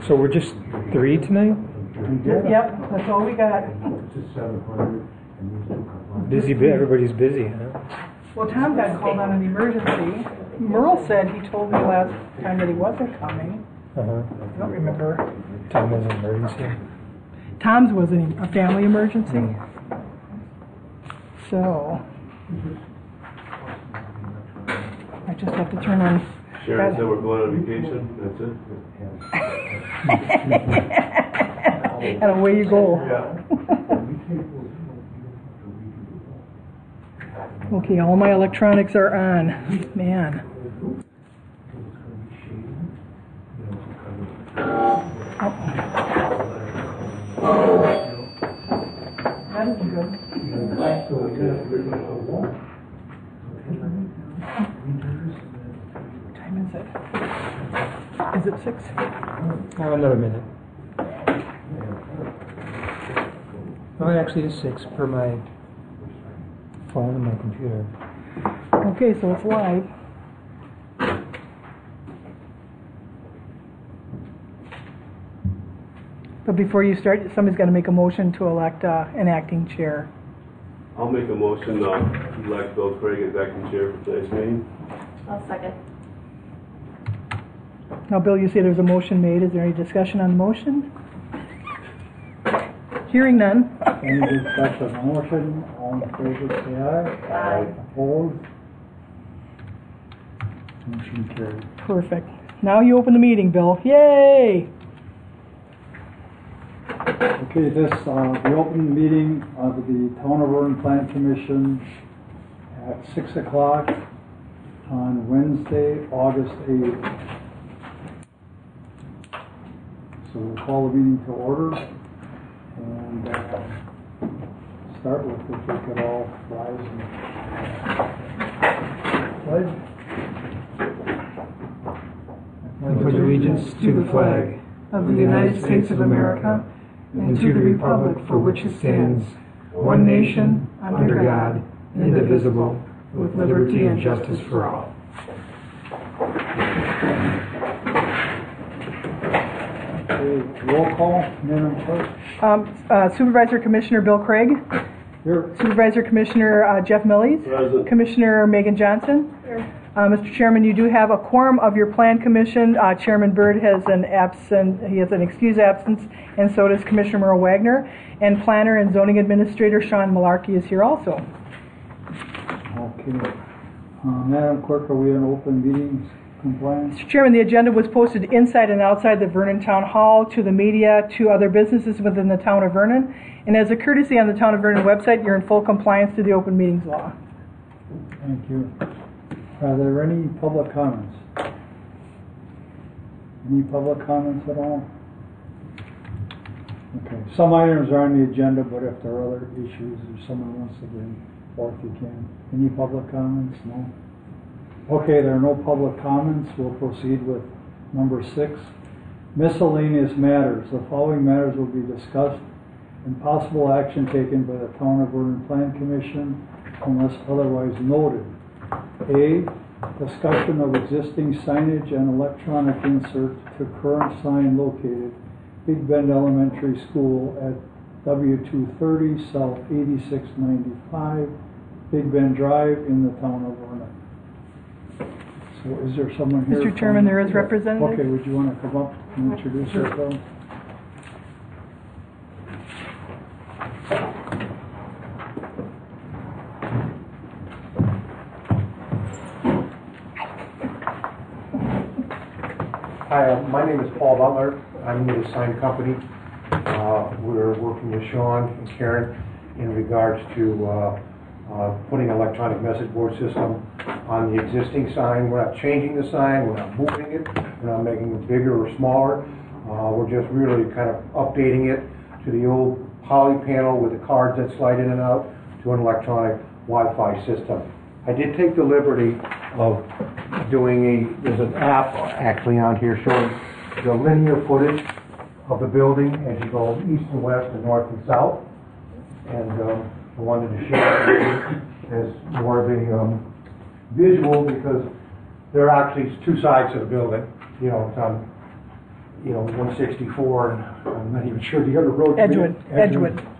So we're just 3 tonight? Yep, that's all we got. Busy, everybody's busy, huh? Well, Tom got called on an emergency. Merle said he told me last time that he wasn't coming. Uh-huh. I don't remember. Tom was an emergency. Tom's was a family emergency. So, I just have to turn on. Sharon said we're going on vacation. That's it. And away you go. Yeah. Okay, all my electronics are on. Man. That isn't good. What time is it? Is it 6? Another minute. Oh, it actually is 6 per my phone and my computer. Okay, so it's live. But before you start, somebody's got to make a motion to elect an acting chair. I'll make a motion to elect Bill Craig as acting chair for today's meeting. I'll second. Now, Bill, you say there's a motion made. Is there any discussion on the motion? Hearing none. Any discussion on the motion? All in favor, say aye. Aye. Opposed? Motion carried. Perfect. Now you open the meeting, Bill. Yay! Okay, the open meeting of the Town of Vernon Plan Commission at 6 o'clock on Wednesday, August 8th. So we'll call the meeting to order and start with if we could all rise and pledge. I pledge allegiance to the flag Of the United States of America and to the republic for which it stands, one nation, under God, indivisible, with liberty and justice for all. Okay, roll call, Madam Clerk. Supervisor Commissioner Bill Craig, Here. Supervisor Commissioner Jeff Millies, Present. Commissioner Megan Johnson. Mr. Chairman, you do have a quorum of your Plan Commission. Chairman Byrd has an excused absence, and so does Commissioner Merle Wagner. And Planner and Zoning Administrator Sean Malarkey is here also. Okay. Madam Clerk, are we in open meetings compliance? Mr. Chairman, the agenda was posted inside and outside the Vernon Town Hall, to the media, to other businesses within the Town of Vernon. And as a courtesy on the Town of Vernon website, you're in full compliance to the open meetings law. Thank you. Are there any public comments? Any public comments at all? Okay. Some items are on the agenda, but if there are other issues or someone wants to bring forth, you can. Any public comments? No? Okay, there are no public comments. We'll proceed with number 6. Miscellaneous matters. The following matters will be discussed and possible action taken by the Town of Vernon Plan Commission unless otherwise noted. A, discussion of existing signage and electronic insert to current sign located Big Bend Elementary School at W230 South 8695 Big Bend Drive in the Town of Vernon. So is there someone here? Mr. Chairman, there is representative. Okay, would you want to come up and introduce yourself? Hi, my name is Paul Butler. I'm with the sign company. We're working with Sean and Karen in regards to putting an electronic message board system on the existing sign. We're not changing the sign, we're not moving it, we're not making it bigger or smaller. We're just really kind of updating it to the old poly panel with the cards that slide in and out to an electronic Wi-Fi system. I did take the liberty of doing there's an app actually on here showing the linear footage of the building as you go east and west and north and south. And I wanted to share it as more of a visual because there are actually 2 sides to the building. You know, it's on 164, and I'm not even sure the other road. Edgewood.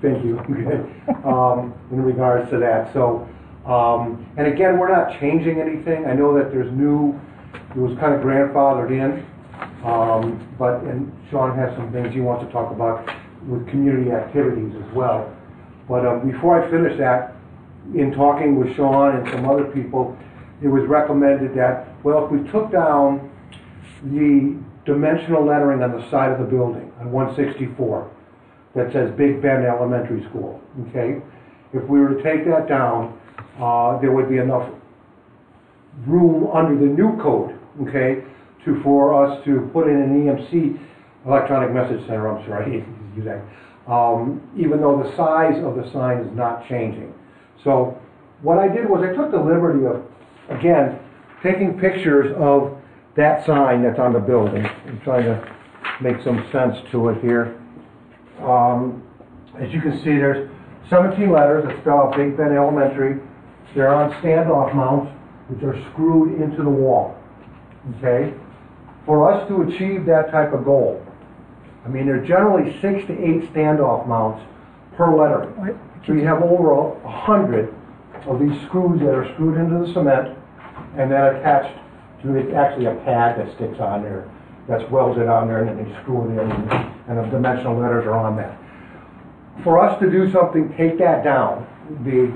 Thank you. In regards to that, so, and again, we're not changing anything. I know that it was kind of grandfathered in, and Sean has some things he wants to talk about with community activities as well. But before I finish that, in talking with Sean and some other people, it was recommended that, well, if we took down the dimensional lettering on the side of the building on 164 that says Big Bend Elementary School, okay? If we were to take that down, there would be enough room under the new code, okay, for us to put in an EMC, electronic message center, I'm sorry, I hate to use that, even though the size of the sign is not changing. So what I did was I took the liberty of, again, taking pictures of that sign that's on the building and trying to make some sense to it here. As you can see, there's 17 letters that spell out Big Bend Elementary. They're on standoff mounts, which are screwed into the wall, okay? For us to achieve that type of goal, I mean, there are generally 6 to 8 standoff mounts per letter. So you have over 100 of these screws that are screwed into the cement and then attached to actually a pad that sticks on there, that's welded on there, and then they screw it in, and the dimensional letters are on that. For us to do something, take that down, would be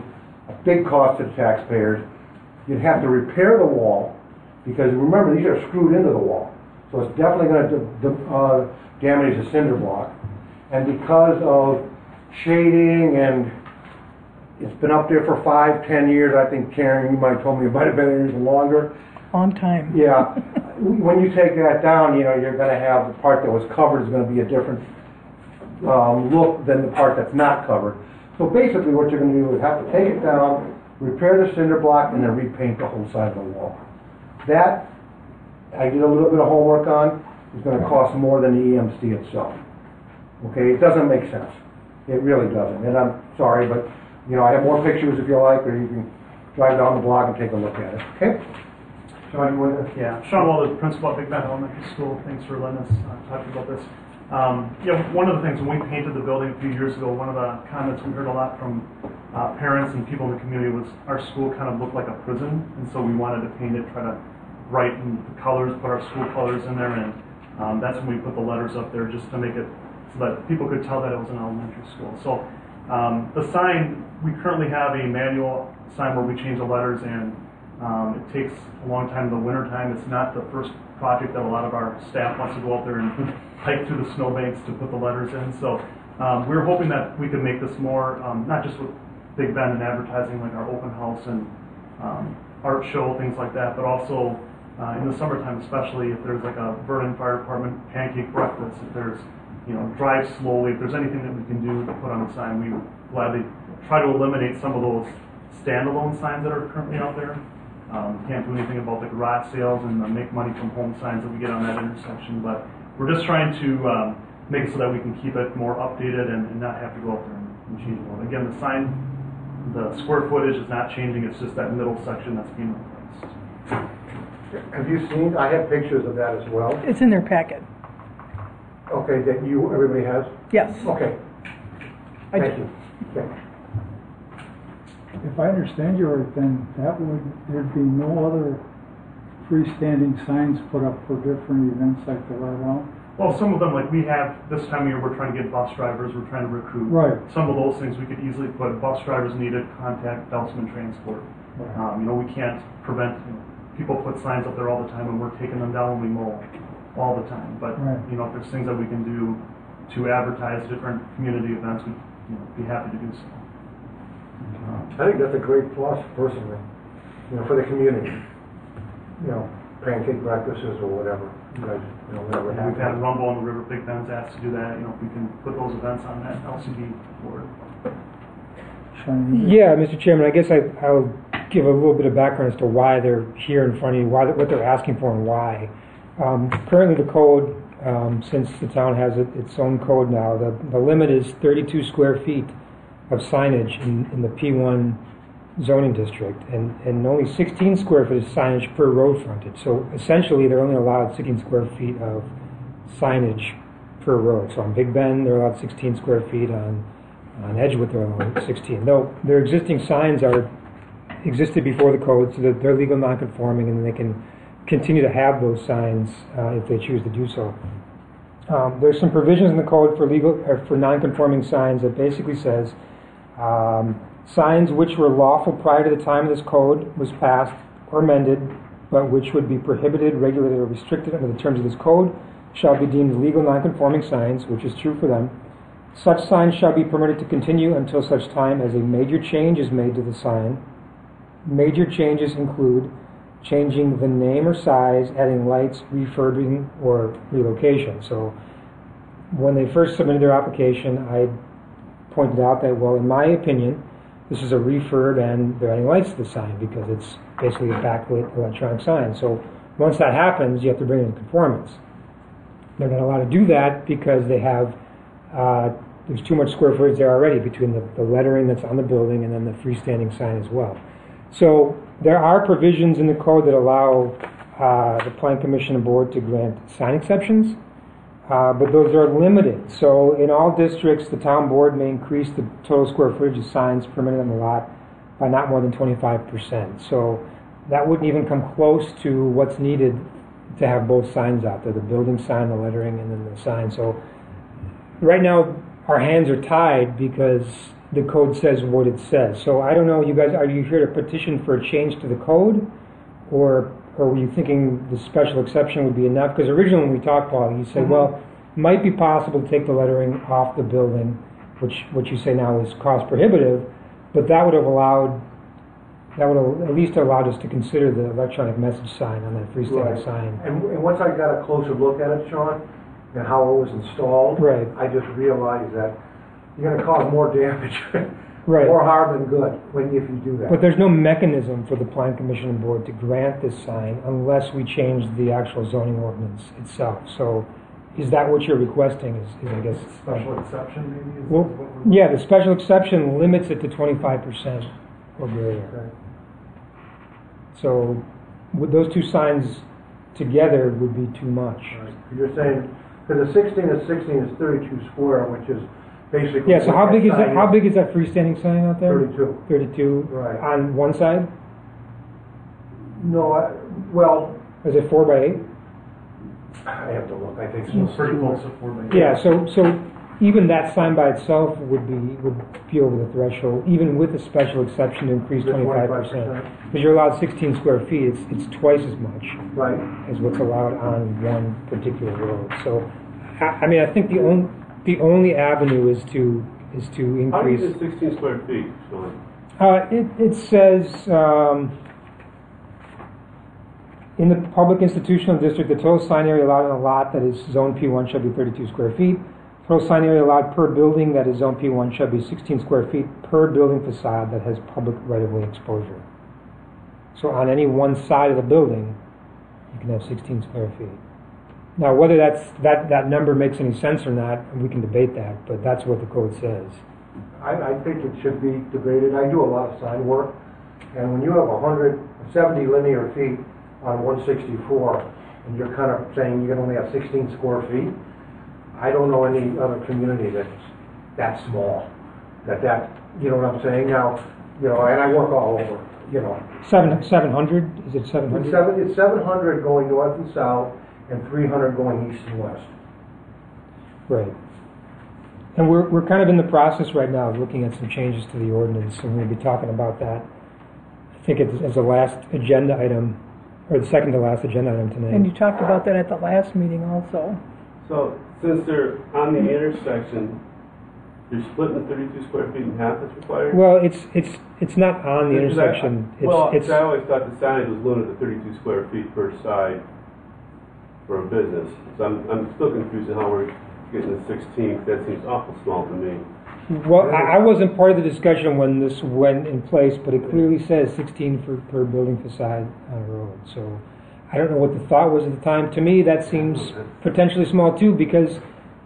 a big cost to the taxpayers. You'd have to repair the wall, because remember, these are screwed into the wall. So it's definitely going to damage the cinder block. And because of shading, and it's been up there for 5-10 years, I think, Karen, you might have told me it might have been even longer. Long time. Yeah. When you take that down, you're going to have the part that was covered is going to be a different look than the part that's not covered. So basically what you're going to do is have to take it down, repair the cinder block, and then repaint the whole side of the wall. That, I did a little bit of homework on, is going to cost more than the EMC itself. Okay, it doesn't make sense. It really doesn't. And I'm sorry, but I have more pictures if you like, or you can drive down the block and take a look at it. Okay? Sean, you want to? Yeah, Sean Wall, the principal at Big Bend Elementary School. Thanks for letting us talk about this. One of the things when we painted the building a few years ago, one of the comments we heard a lot from parents and people in the community was our school kind of looked like a prison, and so we wanted to paint it, try to brighten the colors, put our school colors in there, and that's when we put the letters up there just to make it so that people could tell that it was an elementary school. So the sign, we currently have a manual sign where we change the letters, and it takes a long time in the winter time. It's not the first project that a lot of our staff wants to go out there and hike through the snowbanks to put the letters in. So we're hoping that we can make this more, not just with Big Bend and advertising like our open house and art show, things like that, but also in the summertime especially, if there's like a Vernon Fire Department pancake breakfast, if there's, drive slowly, if there's anything that we can do to put on the sign, we would gladly try to eliminate some of those standalone signs that are currently out there. Can't do anything about the garage sales and the make money from home signs that we get on that intersection, but we're just trying to make it so that we can keep it more updated and not have to go out there and change it. Again, the sign, the square footage is not changing, it's just that middle section that's being replaced. Have you seen, I have pictures of that as well. It's in their packet. Okay, that everybody has? Yes. Okay. Thank you. Okay. If I understand you right, then there'd be no other freestanding signs put up for different events like the right around? Well, some of them, like we have, this time of year, we're trying to get bus drivers, we're trying to recruit. Right. Some of those things we could easily put, bus drivers needed, contact Belsman Transport. Right. We can't prevent, people put signs up there all the time and we're taking them down when we mow all the time. But, right. If there's things that we can do to advertise different community events, we'd be happy to do so. I think that's a great plus, personally, for the community. Pancake breakfasts or whatever. Whatever happens. We've had Rumble on the River, Big Bend's asked to do that. If we can put those events on that LCD board. Yeah, Mr. Chairman, I guess I'll give a little bit of background as to why they're here in front of you, what they're asking for and why. Currently the code, since the town has its own code now, the limit is 32 square feet of signage in the P1 zoning district, and only 16 square feet of signage per road frontage. So essentially they're only allowed 16 square feet of signage per road. So on Big Bend, they're allowed 16 square feet. On Edgewood, they're allowed 16. Though their existing signs existed before the code, so that they're legal non-conforming, and they can continue to have those signs if they choose to do so. There's some provisions in the code for non-conforming signs that basically says signs which were lawful prior to the time of this code was passed or amended, but which would be prohibited, regulated, or restricted under the terms of this code, shall be deemed legal non-conforming signs, which is true for them. Such signs shall be permitted to continue until such time as a major change is made to the sign. Major changes include changing the name or size, adding lights, refurbing, or relocation. So when they first submitted their application, I pointed out that, well, in my opinion, this is a refurb and they're adding lights to the sign because it's basically a backlit electronic sign. So once that happens, you have to bring it in conformance. They're not allowed to do that because they have there's too much square footage there already between the lettering that's on the building and then the freestanding sign as well. So there are provisions in the code that allow the Plan Commission and Board to grant sign exceptions, but those are limited. So in all districts, the town board may increase the total square footage of signs permitted on the lot by not more than 25%. So that wouldn't even come close to what's needed to have both signs out there, the building sign, the lettering, and then the sign. So right now, our hands are tied because the code says what it says. So I don't know, you guys, are you here to petition for a change to the code, or were you thinking the special exception would be enough? Because originally when we talked, Paul, you said, well, it might be possible to take the lettering off the building, which you say now is cost prohibitive, but that would have at least allowed us to consider the electronic message sign on that freestanding sign. And once I got a closer look at it, Sean, and how it was installed, Right. I just realized that you're going to cause more damage, Right. more harm than good if you do that. But there's no mechanism for the Plan Commission and Board to grant this sign unless we change the actual zoning ordinance itself. So is that what you're requesting is I guess... Special exception, maybe? Well, yeah, the special exception limits it to 25% or greater. Okay. So with those two signs together would be too much. Right. You're saying, because the 16 is 32 square, which is basically... Yeah, so how what big is sign that? How big is that freestanding sign out there? 32. 32. Right. On one side? No, well, Is it 4 by 8? I have to look, I think It's so. pretty close to 4 by 8. Yeah. So even that sign by itself would be over the threshold, even with a special exception to increase The 25%. Because you're allowed 16 square feet, it's twice as much Right. as what's allowed on one particular road. So, I mean, I think the only avenue is to How big increase. is 16 square feet, Sean? It says in the public institutional district, the total sign area allowed in a lot that is zone P1 shall be 32 square feet. Total sign area allowed per building that is zone P1 shall be 16 square feet per building facade that has public right-of-way exposure. So on any one side of the building, you can have 16 square feet. Now, whether that number makes any sense or not, we can debate that, but that's what the code says. I think it should be debated. I do a lot of sign work, and when you have 170 linear feet on 164, and you're kind of saying you can only have 16 square feet, I don't know any other community that's that small. You know what I'm saying? Now, and I work all over, 700? Is it 700? It's 700 going north and south, and 300 going east and west. Right. And we're kind of in the process right now of looking at some changes to the ordinance, and we'll be talking about that. I think it's as the last agenda item, or the second to last agenda item tonight. And you talked about that at the last meeting also. So, since they're on the intersection, you're splitting the 32 square feet in half that's required? Well, it's not on the intersection. I always thought the signage was limited to 32 square feet per side for a business. So I'm still confused on how we're getting the 16. That seems awful small to me. Well, I wasn't part of the discussion when this went in place, but it clearly says 16 per building facade on a road. So I don't know what the thought was at the time. To me, that seems potentially small too, because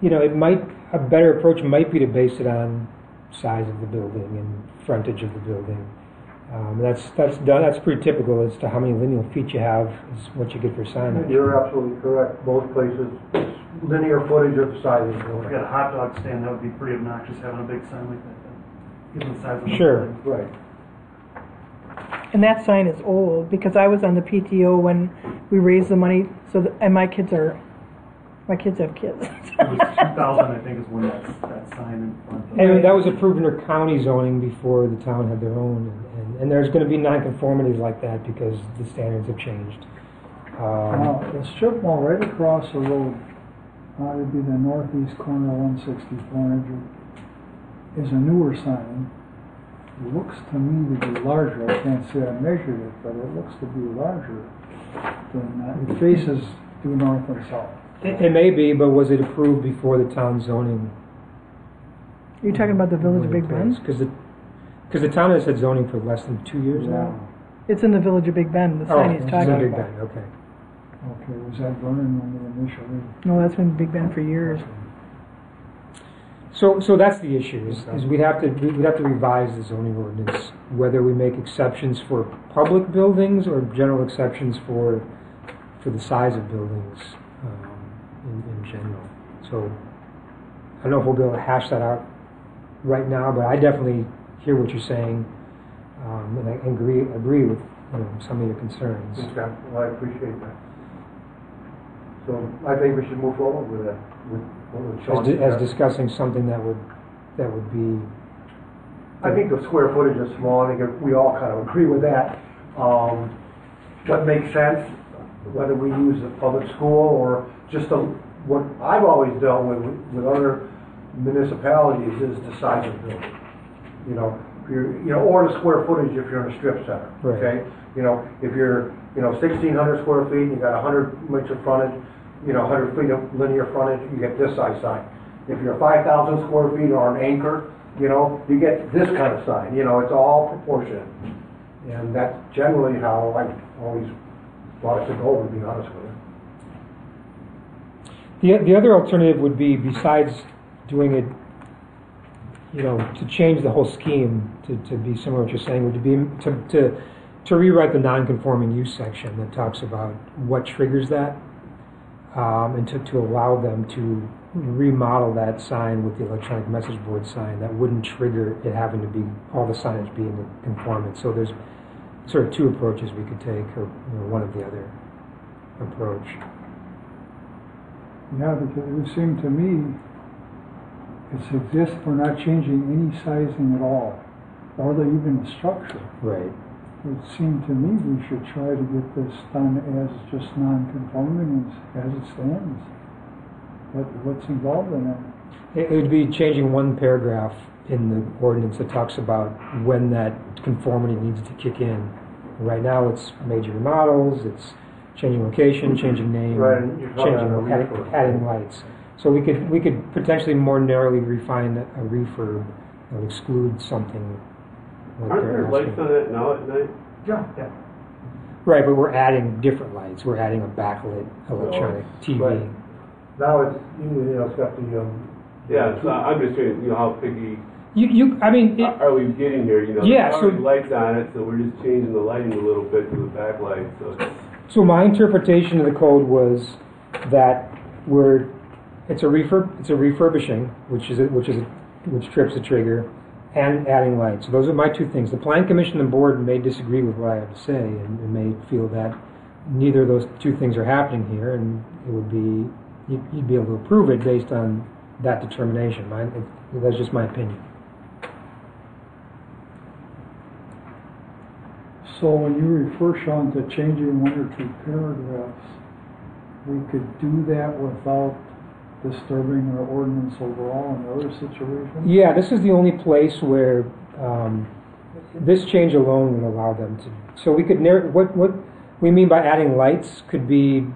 a better approach might be to base it on size of the building and frontage of the building. That's done. That's pretty typical as to how many lineal feet you have is what you get for signage. You're absolutely correct. Both places, it's linear footage of the size of the If building. you got a hot dog stand, that would be pretty obnoxious having a big sign like that, given the size of the Sure. building. Right. And that sign is old, because I was on the PTO when we raised the money, and my kids have kids. It was 2000, I think, is when that sign in front of And that was approved under county zoning before the town had their own. And there's going to be nonconformities like that because the standards have changed. Now, the strip mall right across the road, it'd be the northeast corner of 164, is a newer sign. It looks to me to be larger. I can't say I measured it, but it looks to be larger than that. It faces due north and south. It may be, but was it approved before the town zoning? You're talking about the Village of Big Bend? Because the town has had zoning for less than 2 years now. It's in the Village of Big Bend, the sign he's it's talking in Big about. Bend, okay. Okay, was that Vernon when they initially? No, that's been Big Bend for years. So that's the issue, is we'd have to revise the zoning ordinance, whether we make exceptions for public buildings or general exceptions for the size of buildings in general. So I don't know if we'll be able to hash that out right now, but I definitely hear what you're saying, and I agree with some of your concerns. Okay, well, I appreciate that. So I think we should move forward with that. With Sean. As discussing something that would be. I think the square footage is small. I think we all kind of agree with that. What makes sense, whether we use a public school or just what I've always dealt with other municipalities is the size of the building. Or the square footage if you're in a strip center. Right. Okay, if you're 1,600 square feet, and you got 100 meters of frontage, 100 feet of linear frontage, you get this size sign. If you're 5,000 square feet or an acre, you get this kind of sign. It's all proportionate, and that's generally how I always thought it to go. To be honest with you. The other alternative would be, besides doing it, to change the whole scheme to be similar to what you're saying, would be to rewrite the non-conforming use section that talks about what triggers that, and to allow them to remodel that sign with the electronic message board sign that wouldn't trigger it having to be all the signage being in conformance. So there's sort of two approaches we could take, or one of the other approach. Yeah, because it would seem to me it exists for not changing any sizing at all, or even the structure. Right. It would seem to me we should try to get this done as just non-conforming as it stands. What's involved in that? It would be changing one paragraph in the ordinance that talks about when that conformity needs to kick in. Right now, it's major remodels, it's changing location, changing name, Right, and you're talking about a refurb. adding lights. So we could potentially more narrowly refine a refurb and exclude something. Like Aren't they're there asking. lights on that now at night? Yeah. Right, but we're adding different lights. We're adding a backlit electronic TV. Right. Now it's got the Yeah, so I'm just saying, how picky I mean, are we getting here? Yeah, there's so- already lights on it, so we're just changing the lighting a little bit to the backlight. So my interpretation of the code was that it's a refurbishing, which trips the trigger, and adding lights. So those are my two things. The Plan Commission and Board may disagree with what I have to say, and may feel that neither of those two things are happening here, and it would be you'd be able to approve it based on that determination. That's just my opinion. So when you refer, Sean, to changing one or two paragraphs, we could do that without disturbing our ordinance overall in other situations? Yeah, this is the only place where this change alone would allow them to. So we could what we mean by adding lights could be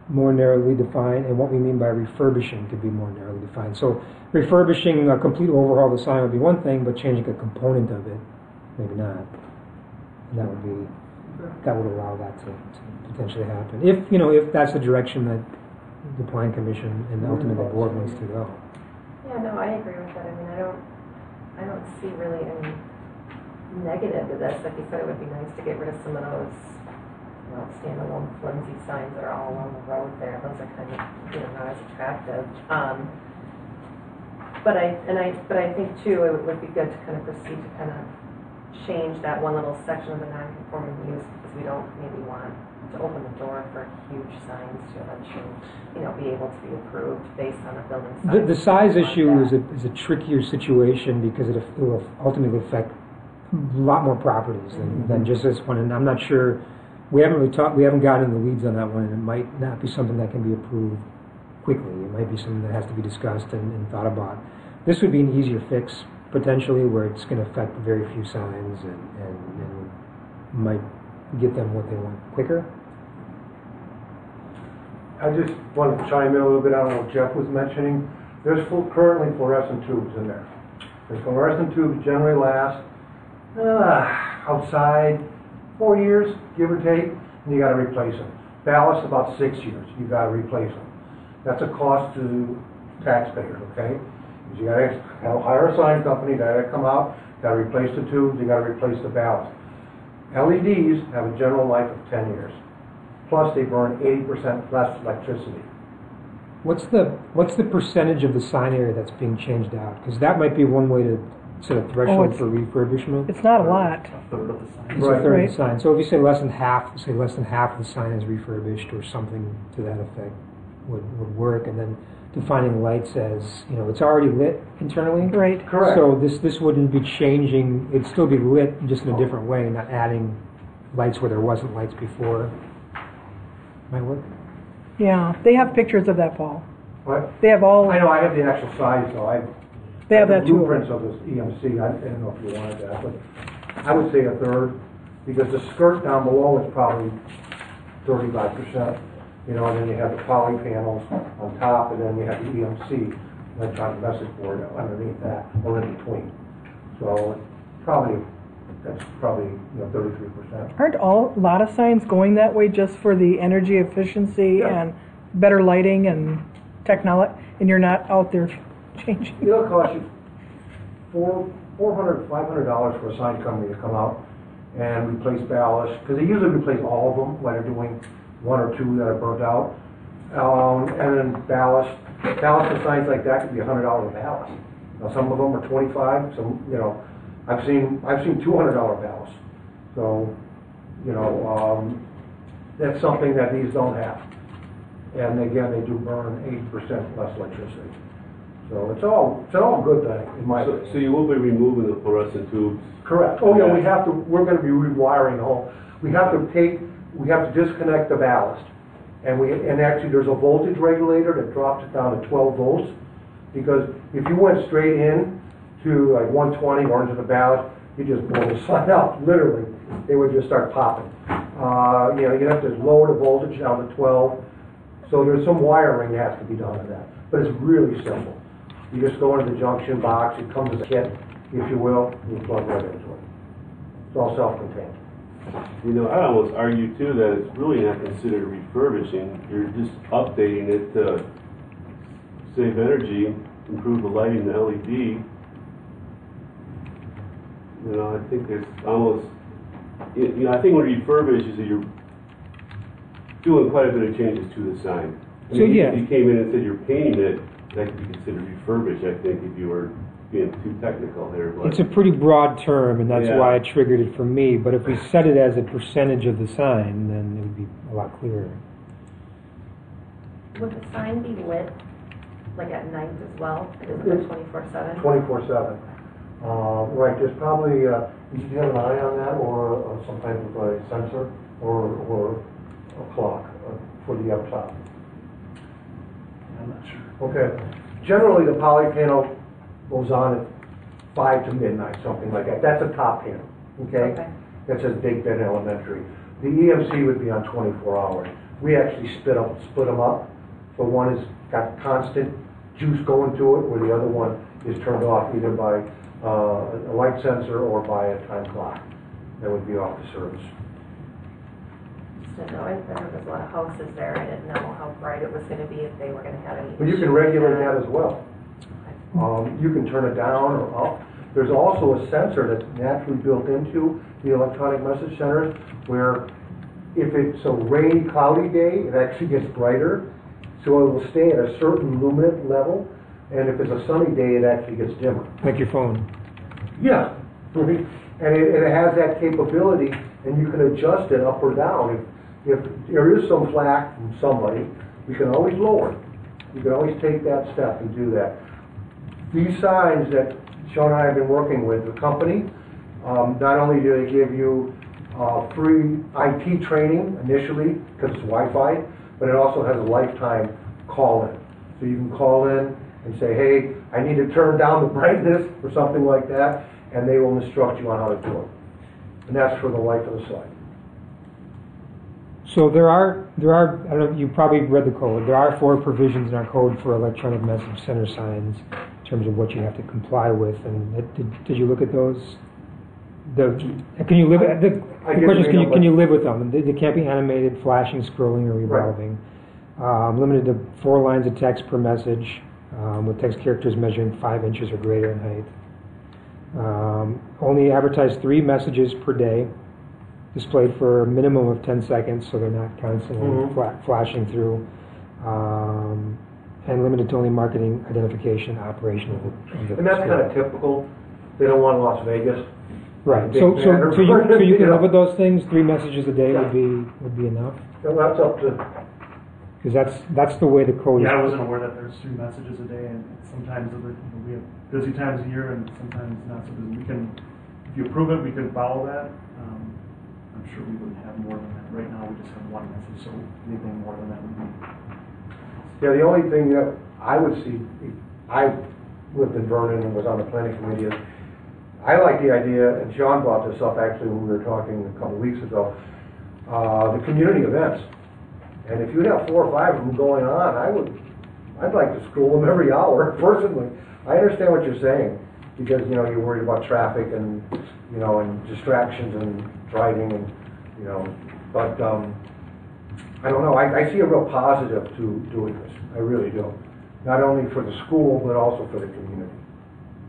more narrowly defined, and what we mean by refurbishing could be more narrowly defined. So refurbishing a complete overhaul of the sign would be one thing, but changing a component of it, maybe not. And that would allow that to potentially happen. If that's the direction that the Plan Commission and ultimately the board wants to go. Yeah, no, I agree with that. I mean, I don't see really any negative to this. Like you said, it would be nice to get rid of some of those, you know, standalone flimsy signs that are all along the road there. Those are kind of, you know, not as attractive. But I think too, it would be good to kind of proceed to kind of change that one little section of the non-conforming use, because we don't maybe want to open the door for huge signs to eventually, you know, be able to be approved based on a building size. The size issue is a trickier situation because it will ultimately affect a lot more properties than just this one. And I'm not sure, we haven't gotten in the weeds on that one, and it might not be something that can be approved quickly. It might be something that has to be discussed and thought about. This would be an easier fix, potentially, where it's going to affect very few signs and might get them what they want quicker. I just wanted to chime in a little bit on what Jeff was mentioning. There's currently fluorescent tubes in there. The fluorescent tubes generally last outside 4 years, give or take, and you got to replace them. Ballast about 6 years, you got to replace them. That's a cost to taxpayers, okay? You got to hire a sign company, got to come out, got to replace the tubes, you got to replace the ballast. LEDs have a general life of 10 years. Plus, they burn 80% less electricity. What's the percentage of the sign area that's being changed out? Because that might be one way to set a threshold for refurbishment. It's not a lot. A third of the sign. It's a third of the sign. So if you say less than half of the sign is refurbished or something to that effect would work, and then defining lights as, you know, it's already lit internally. Right. Correct. So this wouldn't be changing. It'd still be lit, just in a different way, not adding lights where there wasn't lights before. Might work. Yeah, they have pictures of that, Paul. What? They have all. I know, I have the actual size, though. They have the that too. blueprints of this EMC. I don't know if you wanted that, but I would say a third, because the skirt down below is probably 35%. You know, and then you have the poly panels on top, and then you have the EMC, electronic message board, underneath that, or in between. So that's probably 33%. Aren't a lot of signs going that way just for the energy efficiency and better lighting and technology, and you're not out there changing? It'll cost you $400, $500 for a sign company to come out and replace ballast, because they usually replace all of them when they're doing one or two that are burnt out. And then ballast for signs like that could be $100 a ballast. Now some of them are $25. Some, you know, I've seen $200 ballast. So, you know, that's something that these don't have. And again, they do burn 80% less electricity. So it's all a good thing in my opinion. So you will be removing the fluorescent tubes? Correct. Oh yeah, we're going to be rewiring the whole. We have to disconnect the ballast. And actually there's a voltage regulator that drops it down to 12 volts. Because if you went straight in to like 120 or into the ballast, you just blow the sign out, literally. They would just start popping. You know, you have to lower the voltage down to 12. So there's some wiring that has to be done to that. But it's really simple. You just go into the junction box, it comes as a kit, if you will, and you plug right into it. It's all self-contained. You know, I almost argue too that it's really not considered refurbishing. You're just updating it to save energy, improve the lighting, the LED. You know, I think it's almost, you know, I think when refurbish is that you're doing quite a bit of changes to the sign. I mean, if you came in and said you're painting it, that could be considered refurbished, I think, if you were being too technical there. But It's a pretty broad term, and that's why it triggered it for me. But if we set it as a percentage of the sign, then it would be a lot clearer. Would the sign be lit, like at night as well? Is it 24/7? 24/7. Right, there's probably, you have an eye on that, or some type of a sensor, or a clock for the up top. I'm not sure. Okay. Generally, the poly panel goes on at 5 to midnight, something like that. That's a top panel, okay? That says Big Bend Elementary. The EMC would be on 24 hours. We actually split them up. So one has got constant juice going to it, where the other one is turned off either by a light sensor or by a time clock. That would be off the service. Just didn't know. I know there's a lot of houses there. I didn't know how bright it was going to be, if they were going to have any. But you can regulate that as well. You can turn it down or up. There's also a sensor that's naturally built into the electronic message centers where if it's a rainy, cloudy day, it actually gets brighter. So it will stay at a certain luminance level. And if it's a sunny day, it actually gets dimmer. Like your phone. Yeah. And it has that capability, and you can adjust it up or down. If there is some flack from somebody, you can always lower it. You can always take that step and do that. These signs that Sean and I have been working with, the company, not only do they give you free IT training initially, because it's Wi-Fi, but it also has a lifetime call-in. So you can call in and say, hey, I need to turn down the brightness or something like that, and they will instruct you on how to do it. And that's for the life of the sign. So there are, I don't know, you probably read the code. There are 4 provisions in our code for electronic message center signs in terms of what you have to comply with. And did you look at those? Can you live? The question is, can you live with them? They can't be animated, flashing, scrolling, or revolving. Right. Limited to 4 lines of text per message, with text characters measuring 5 inches or greater in height. Only advertise 3 messages per day, displayed for a minimum of 10 seconds, so they're not constantly flashing through. And limited to only marketing, identification, operation of the and that's kind of typical. They don't want Las Vegas. Right. So you can live with those things. 3 messages a day would be enough. Well, that's up to. Because that's the way the code. Yeah, I wasn't aware that there's 3 messages a day, and sometimes we have busy times a year, and sometimes not so busy. We can, if you approve it, we can follow that. I'm sure we would have more than that. Right now, we just have 1 message, so anything more than that would be. Yeah, the only thing that I would see, I lived in Vernon and was on the planning committee, is I like the idea, and Sean brought this up actually when we were talking a couple of weeks ago, the community events. And if you have 4 or 5 of them going on, I'd like to school them every hour, personally. I understand what you're saying, because, you're worried about traffic and, and distractions and driving and, but, I don't know, I see a real positive to doing this. I really do. Not only for the school, but also for the community.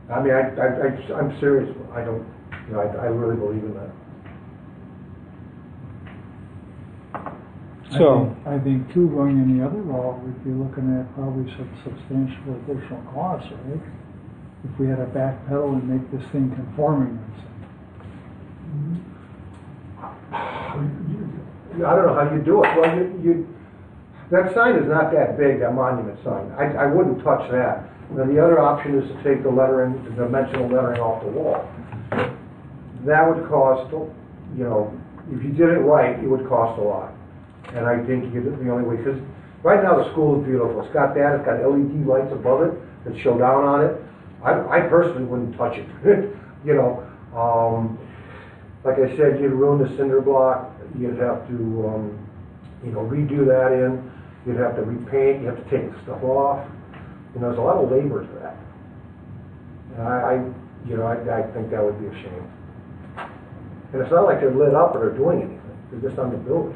I mean, I'm serious. I don't, I really believe in that. So I think too, going in the other route, we'd be looking at probably some substantial additional costs, right? If we had to backpedal and make this thing conforming. I don't know how you do it. Well, that sign is not that big, that monument sign. I wouldn't touch that. Then the other option is to take the lettering, the dimensional lettering off the wall. That would cost, if you did it right, it would cost a lot. And I think the only way, because right now the school is beautiful. It's got that, it's got LED lights above it that show down on it. I personally wouldn't touch it. Like I said, you'd ruin the cinder block. You'd have to, redo that in. You'd have to repaint. You have to take stuff off. There's a lot of labor to that. And I think that would be a shame. And it's not like they're lit up or they're doing anything. They're just on the building.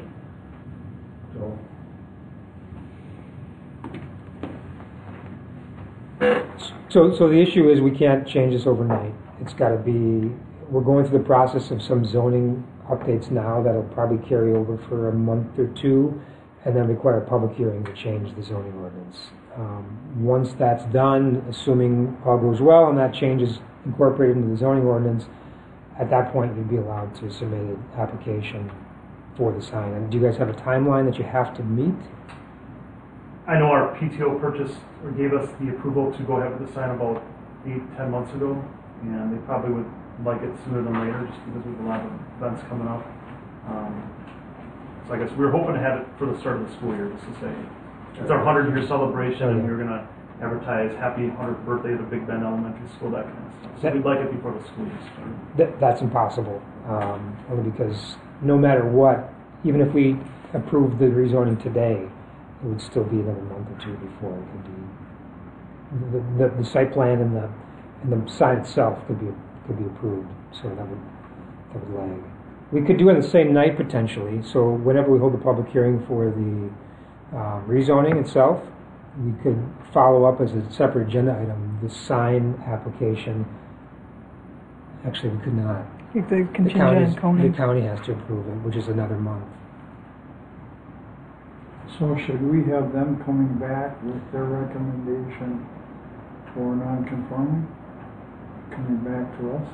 So the issue is we can't change this overnight. It's got to be. We're going through the process of some zoning updates now that'll probably carry over for a month or 2, and then require a public hearing to change the zoning ordinance. Once that's done, assuming all goes well and that change is incorporated into the zoning ordinance, at that point you'd be allowed to submit an application for the sign. And do you guys have a timeline that you have to meet? I know our PTO gave us the approval to go ahead with the sign about 8-10 months ago, and they probably would like it sooner than later just because we have a lot of events coming up. So I guess we were hoping to have it for the start of the school year, just to say it's our 100-year celebration, and we were going to advertise happy 100th birthday to Big Bend Elementary School, that kind of stuff. So we'd like it before the school year started. That's impossible, only because no matter what, even if we approved the rezoning today, it would still be another month or 2 before it could be. The site plan and the sign itself could be approved, so that would lag. We could do it the same night potentially. So whenever we hold the public hearing for the rezoning itself, we could follow up as a separate agenda item the sign application Actually, we could not. The The contingent on the Conan. county has to approve it, which is another month. So should we have them coming back with their recommendation for non-conforming? Coming back to us?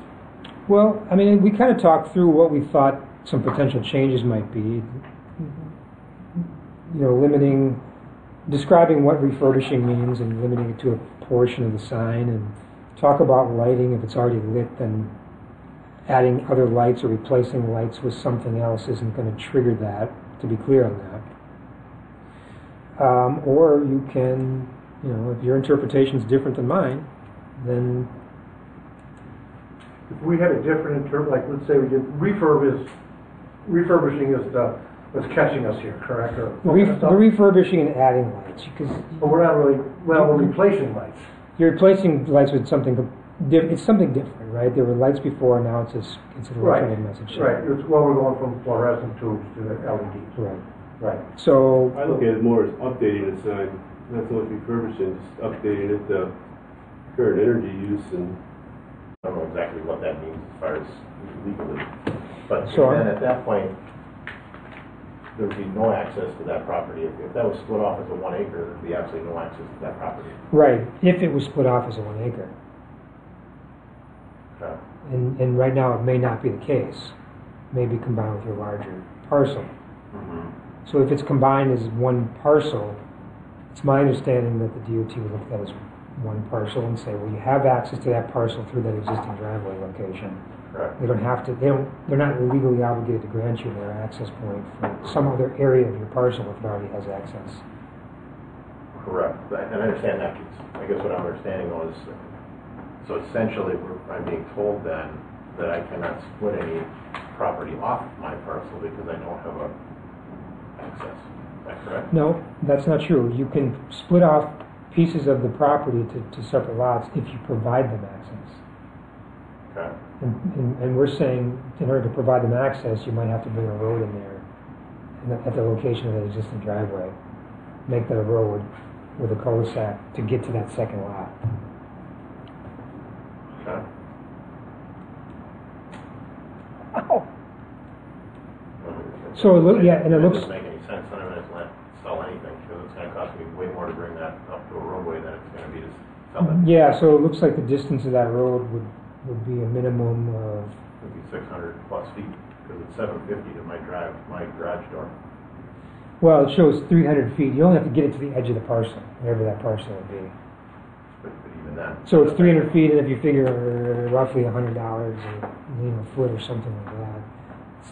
Well, I mean, we kind of talked through what we thought some potential changes might be. You know, describing what refurbishing means and limiting it to a portion of the sign, and talk about lighting. If it's already lit, then adding other lights or replacing lights with something else isn't going to trigger that, to be clear on that. Or you can, you know, if your interpretation is different than mine, then If we had a different like let's say we did refurbishing is what's catching us here, correct? Or we're refurbishing and adding lights, because but we're not really, we're replacing lights. you're replacing lights with something. It's something different, right? There were lights before, now it's an electronic message. Right, we're going from fluorescent tubes to the LEDs. Right. Right. So I look at it more as updating the sign, not so much refurbishing, just updating it to current energy use. And I don't know exactly what that means as far as legally, but So then at that point, there would be no access to that property. If that was split off as a 1 acre, there would be absolutely no access to that property. right, if it was split off as a 1 acre. Okay. And right now it may not be the case. Maybe combined with your larger parcel. Mm-hmm. So if it's combined as one parcel, it's my understanding that the DOT would look at that as one parcel and say, well, you have access to that parcel through that existing driveway location. Correct. They don't have to. They're not legally obligated to grant you their access point for some other area of your parcel if it already has access. Correct. And I understand that piece. I guess what I'm understanding was, so essentially I'm being told then that I cannot split any property off my parcel because I don't have access. Is that correct? No, that's not true. You can split off pieces of the property to separate lots if you provide them access. Okay. And we're saying, in order to provide them access, you might have to bring a road in there at the location of the existing driveway. Make that a road with a cul-de-sac to get to that second lot. Okay. Oh, So and it looks. Doesn't make any sense. I'm going to sell anything because it's going to cost me way more to bring that up to a roadway than it's going to be to sell it. Yeah, so it looks like the distance of that road would be a minimum of. It would be 600 plus feet because it's 750 to my garage door. Well, it shows 300 feet. You only have to get it to the edge of the parcel, wherever that parcel would be. But even then. So it's 300 feet, and if you figure roughly $100 a foot or something like that,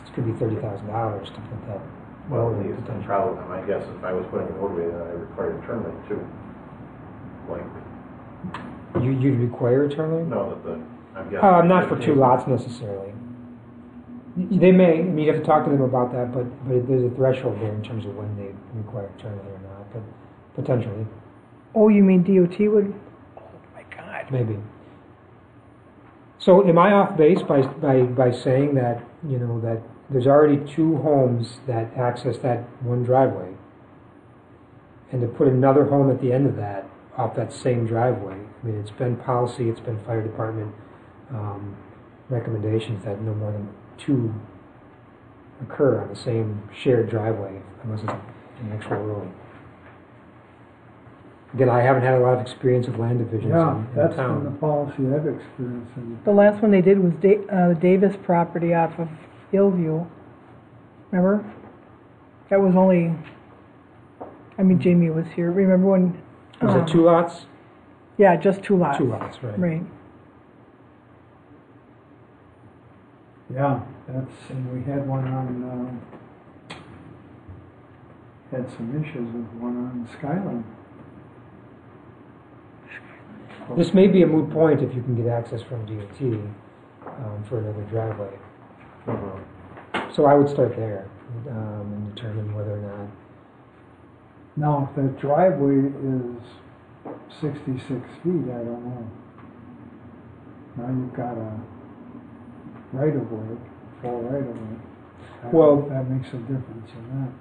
it could be $30,000 to put that. Well, road in the potential. problem, my guess, if I was putting a roadway, then I required a turn lane too. Like, You'd require a turn lane? no, I'm guessing. Not for two lots necessarily. They may. I mean, you have to talk to them about that, but there's a threshold there in terms of when they require a turn lane or not. But potentially, oh, you mean DOT would? Oh my God. maybe. So, am I off base by saying that that there's already two homes that access that one driveway, and to put another home at the end of that off that same driveway? I mean, it's been policy, it's been fire department recommendations that no more than two occur on the same shared driveway unless it's an actual road. Again, I haven't had a lot of experience with land divisions in That's town. been the policy I've experienced. The last one they did was the Davis property off of Hillview. Remember? That was only. I mean, Jamie was here. Remember when? Was it two lots? Yeah, just two lots. Two lots, right. Right. Yeah, and we had one on, had some issues with one on Skyline. This may be a moot point if you can get access from DOT for another driveway. So I would start there and determine whether or not. Now, if the driveway is 66 feet, I don't know. Now you've got a right-of-way, full right-of-way. Well, that makes a difference in that.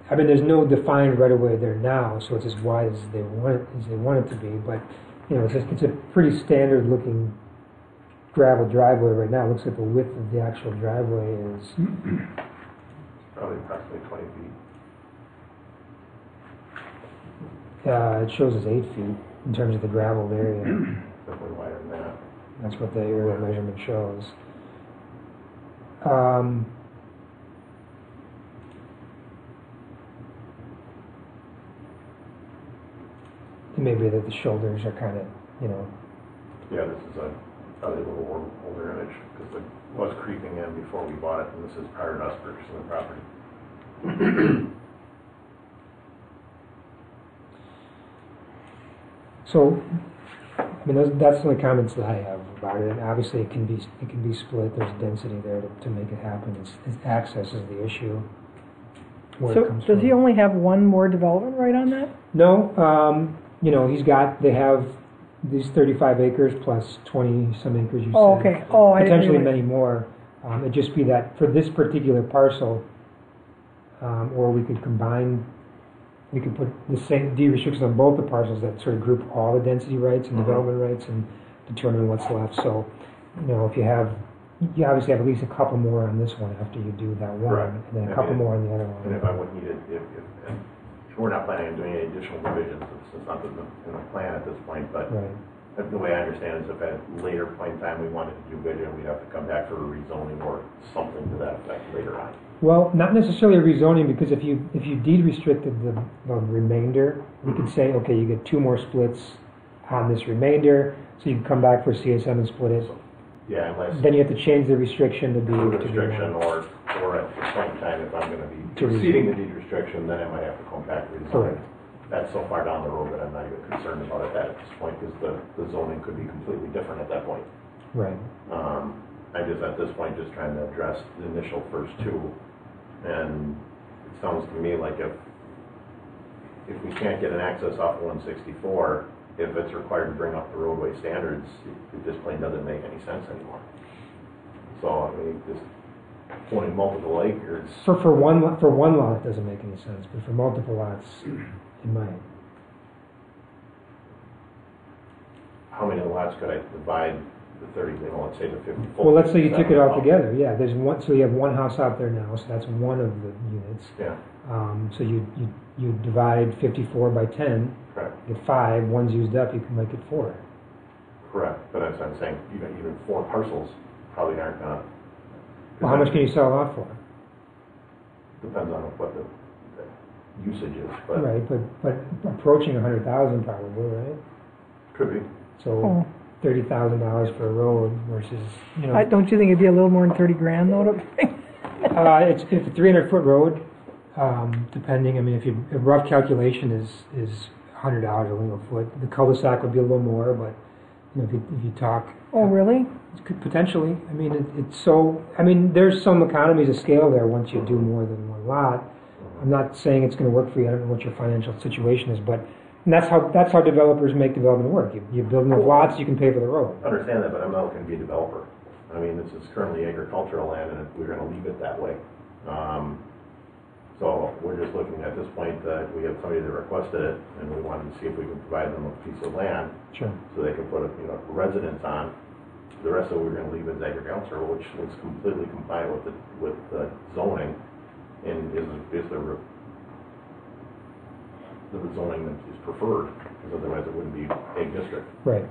I mean, there's no defined right of way there now, so it's as wide as they want it to be. But it's a pretty standard looking gravel driveway right now. It looks like the width of the actual driveway is, Probably approximately 20 feet. it shows as 8 feet in terms of the gravel area. Definitely wider than that. That's what the area measurement shows. It may be that the shoulders are kind of, Yeah, this is probably a little older image, because it was creeping in before we bought it, and this is prior to us purchasing the property. So, I mean, that's the only comments that I have about it. And obviously, it can be split. There's density there to make it happen. It's access is the issue. Where So it comes does he from. only have one more development right on that? No, they have these 35 acres plus 20 some acres. You Oh, said. okay. Oh, I didn't Potentially realize. many more. It'd just be that for this particular parcel, or we could combine. We could put the same deed restrictions on both the parcels that sort of group all the density rights and development rights and determine what's left. So, you obviously have at least a couple more on this one after you do that one, Correct. and then a couple more on the other one. And if I would need it, if we're not planning on doing any additional revisions, it's not in the plan at this point, but Right. the way I understand it is if at a later point in time we wanted to do vision, we'd have to come back for a rezoning or something to that effect later on. Well, not necessarily a rezoning, because if you deed restricted the remainder, you could say, okay, you get 2 more splits on this remainder, so you can come back for CSM and split it. Yeah, unless Then you have to change the restriction to be restriction or at the point in time, if I'm going to be To exceeding the deed restriction, then I might have to come back and rezone. Correct. That's so far down the road that I'm not even concerned about it at this point, because the zoning could be completely different at that point. Right. I'm just at this point just trying to address the initial first 2, and it sounds to me like if we can't get an access off of 164, if it's required to bring up the roadway standards, it just plain doesn't make any sense anymore. So I mean, just owning multiple acres. For one lot, it doesn't make any sense, but for multiple lots, it might. How many lots could I divide the 30? Let's say the 54. Well, let's say you took it all together. Yeah, there's one. So you have one house out there now, so that's one of the units. Yeah. So you divide 54 by 10. Correct. Get 5. One's used up. You can make it 4. Correct. But as I'm saying, even 4 parcels probably aren't gonna. Well, how much can you sell a lot for? Depends on what the usage is, but Right, but approaching 100,000 probably, right? could be. So Oh. $30,000 for a road versus Don't you think it'd be a little more than 30 grand though to bring? it's a 300-foot road. Depending, I mean, if a rough calculation is $100 a linear foot. The cul-de-sac would be a little more, but if you talk. Oh, really? Potentially. I mean, it's so. I mean, there's some economies of scale there once you do more than one lot. I'm not saying it's going to work for you. I don't know what your financial situation is, but that's how developers make development work. You build enough lots, you can pay for the road. I understand that, but I'm not looking to be a developer. I mean, this is currently agricultural land, and we're going to leave it that way. So we're just looking at this point that we have somebody that requested it, and we wanted to see if we can provide them a piece of land Sure. so they can put a residence on. The rest of it we're going to leave as agricultural, which is completely compliant with the zoning, and is the zoning that is preferred, because otherwise it wouldn't be a district. Right.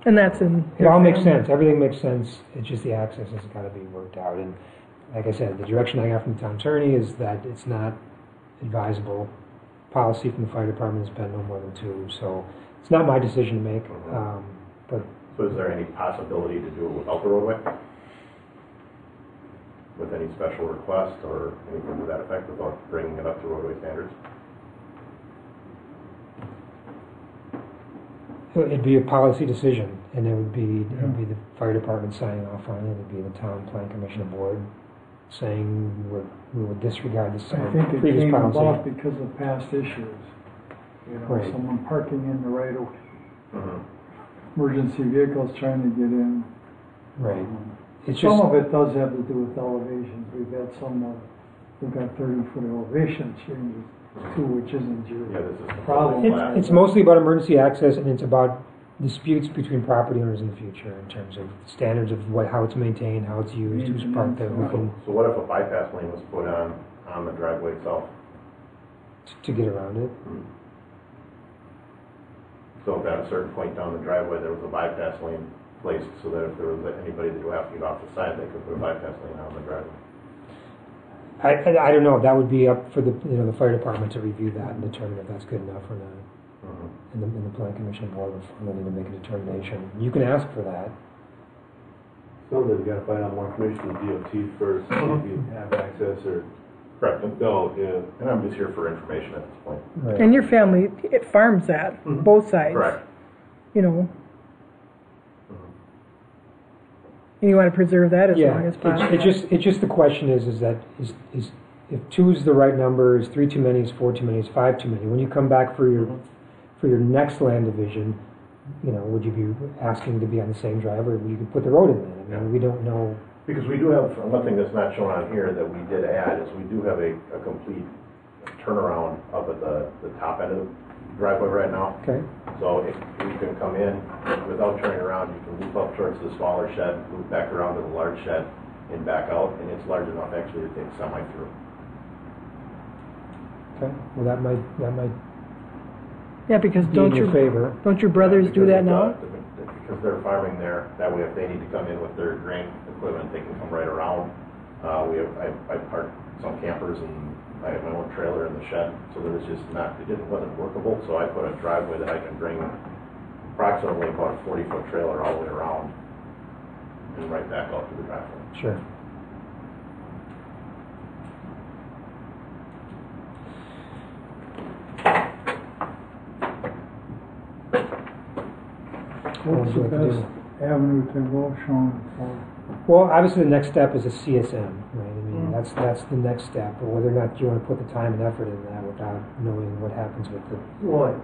And that's in. It all makes sense. Everything makes sense. It's just the access has got to be worked out. And like I said, the direction I got from the town attorney is that it's not advisable. Policy from the fire department has been no more than 2, so it's not my decision to make. But So is there any possibility to do it without the roadway? With any special request or anything to that effect without bringing it up to roadway standards? it'd be a policy decision, and it would be the fire department signing off on it. It'd be the town plan commission board saying we would disregard this I think it previous came policy. about because of past issues. Right. Someone parking in the right of Mm-hmm. emergency vehicles trying to get in. Right. It's Some just of it does have to do with elevations. We've got we've got 30-foot elevation changes too, which isn't Yeah, your this is problem. flat. it's mostly about emergency access, and it's about disputes between property owners in the future in terms of standards of how it's maintained, how it's used, who's parked there, who can, So what if a bypass lane was put on the driveway itself? to get around it. So if at a certain point down the driveway, there was a bypass lane placed so that if there was anybody that would have to get off the side, they could put a bypass lane on the driveway. I don't know, that would be up for the, the fire department to review that and determine if that's good enough or not. And the plan commission board will need to make a determination. You can ask for that. Sounds like we gotta find out more information from DOT first, see if you have access or Correct. don't, yeah. And I'm just here for information at this point. Right. And your family, it farms that, both sides. Correct. You know. And you want to preserve that as long as possible. It's just the question is that if 2 is the right number, is 3 too many, is 4 too many, is 5 too many? When you come back for your next land division, would you be asking to be on the same driveway? You could put the road in then. I mean, we don't know. Because we do have, one thing that's not shown on here that we did add is we do have a complete turnaround up at the top end of the driveway right now. Okay. So if you can come in without turning around, you can loop up towards the smaller shed, loop back around to the large shed, and back out, and it's large enough actually to take semi through. Okay. Well, that might Yeah, because be in your favor. don't your brothers do that now? Because they're farming there, that way if they need to come in with their grain equipment, they can come right around. I parked some campers and I have my own trailer in the shed, so that it's just wasn't workable, so I put a driveway that I can bring approximately about a 40-foot trailer all the way around and right back out to the driveway. Sure. What's the best avenue to go, Sean, for? Well, obviously the next step is a CSM, right? I mean, that's the next step. But whether or not you want to put the time and effort in that without knowing what happens with the Well,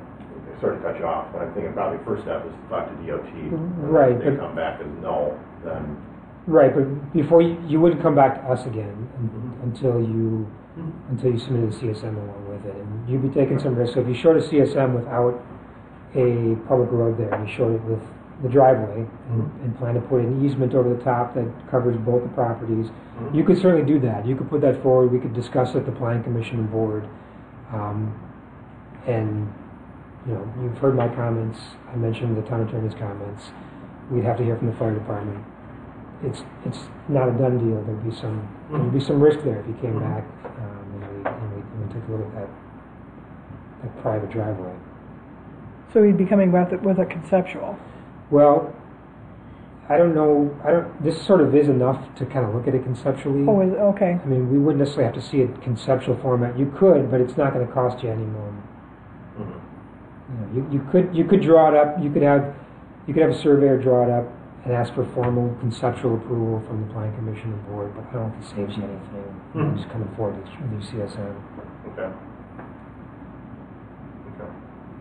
sorry to cut you off, but I'm thinking probably first step is to talk to DOT. Right, If they but- come back as no, then right. But before you wouldn't come back to us again until you submitted a CSM along with it, and you'd be taking some risk. So if you showed a CSM without a public road there, and you showed it with the driveway and plan to put an easement over the top that covers both the properties, you could certainly do that. You could put that forward. We could discuss it at the plan commission and board. And you've heard my comments. I mentioned the town attorney's comments. We'd have to hear from the fire department. It's not a done deal. There'd be some risk there if you came back and we took a look at that private driveway. So he'd be coming with a conceptual. Well, I don't know. This sort of is enough to kind of look at it conceptually. Oh, okay. I mean, we wouldn't necessarily have to see it conceptual format. You could, but it's not going to cost you any more. You could draw it up. You could have a surveyor draw it up and ask for formal conceptual approval from the plan commission and board. But I don't think it saves you anything. Just coming forward with your CSM. Okay.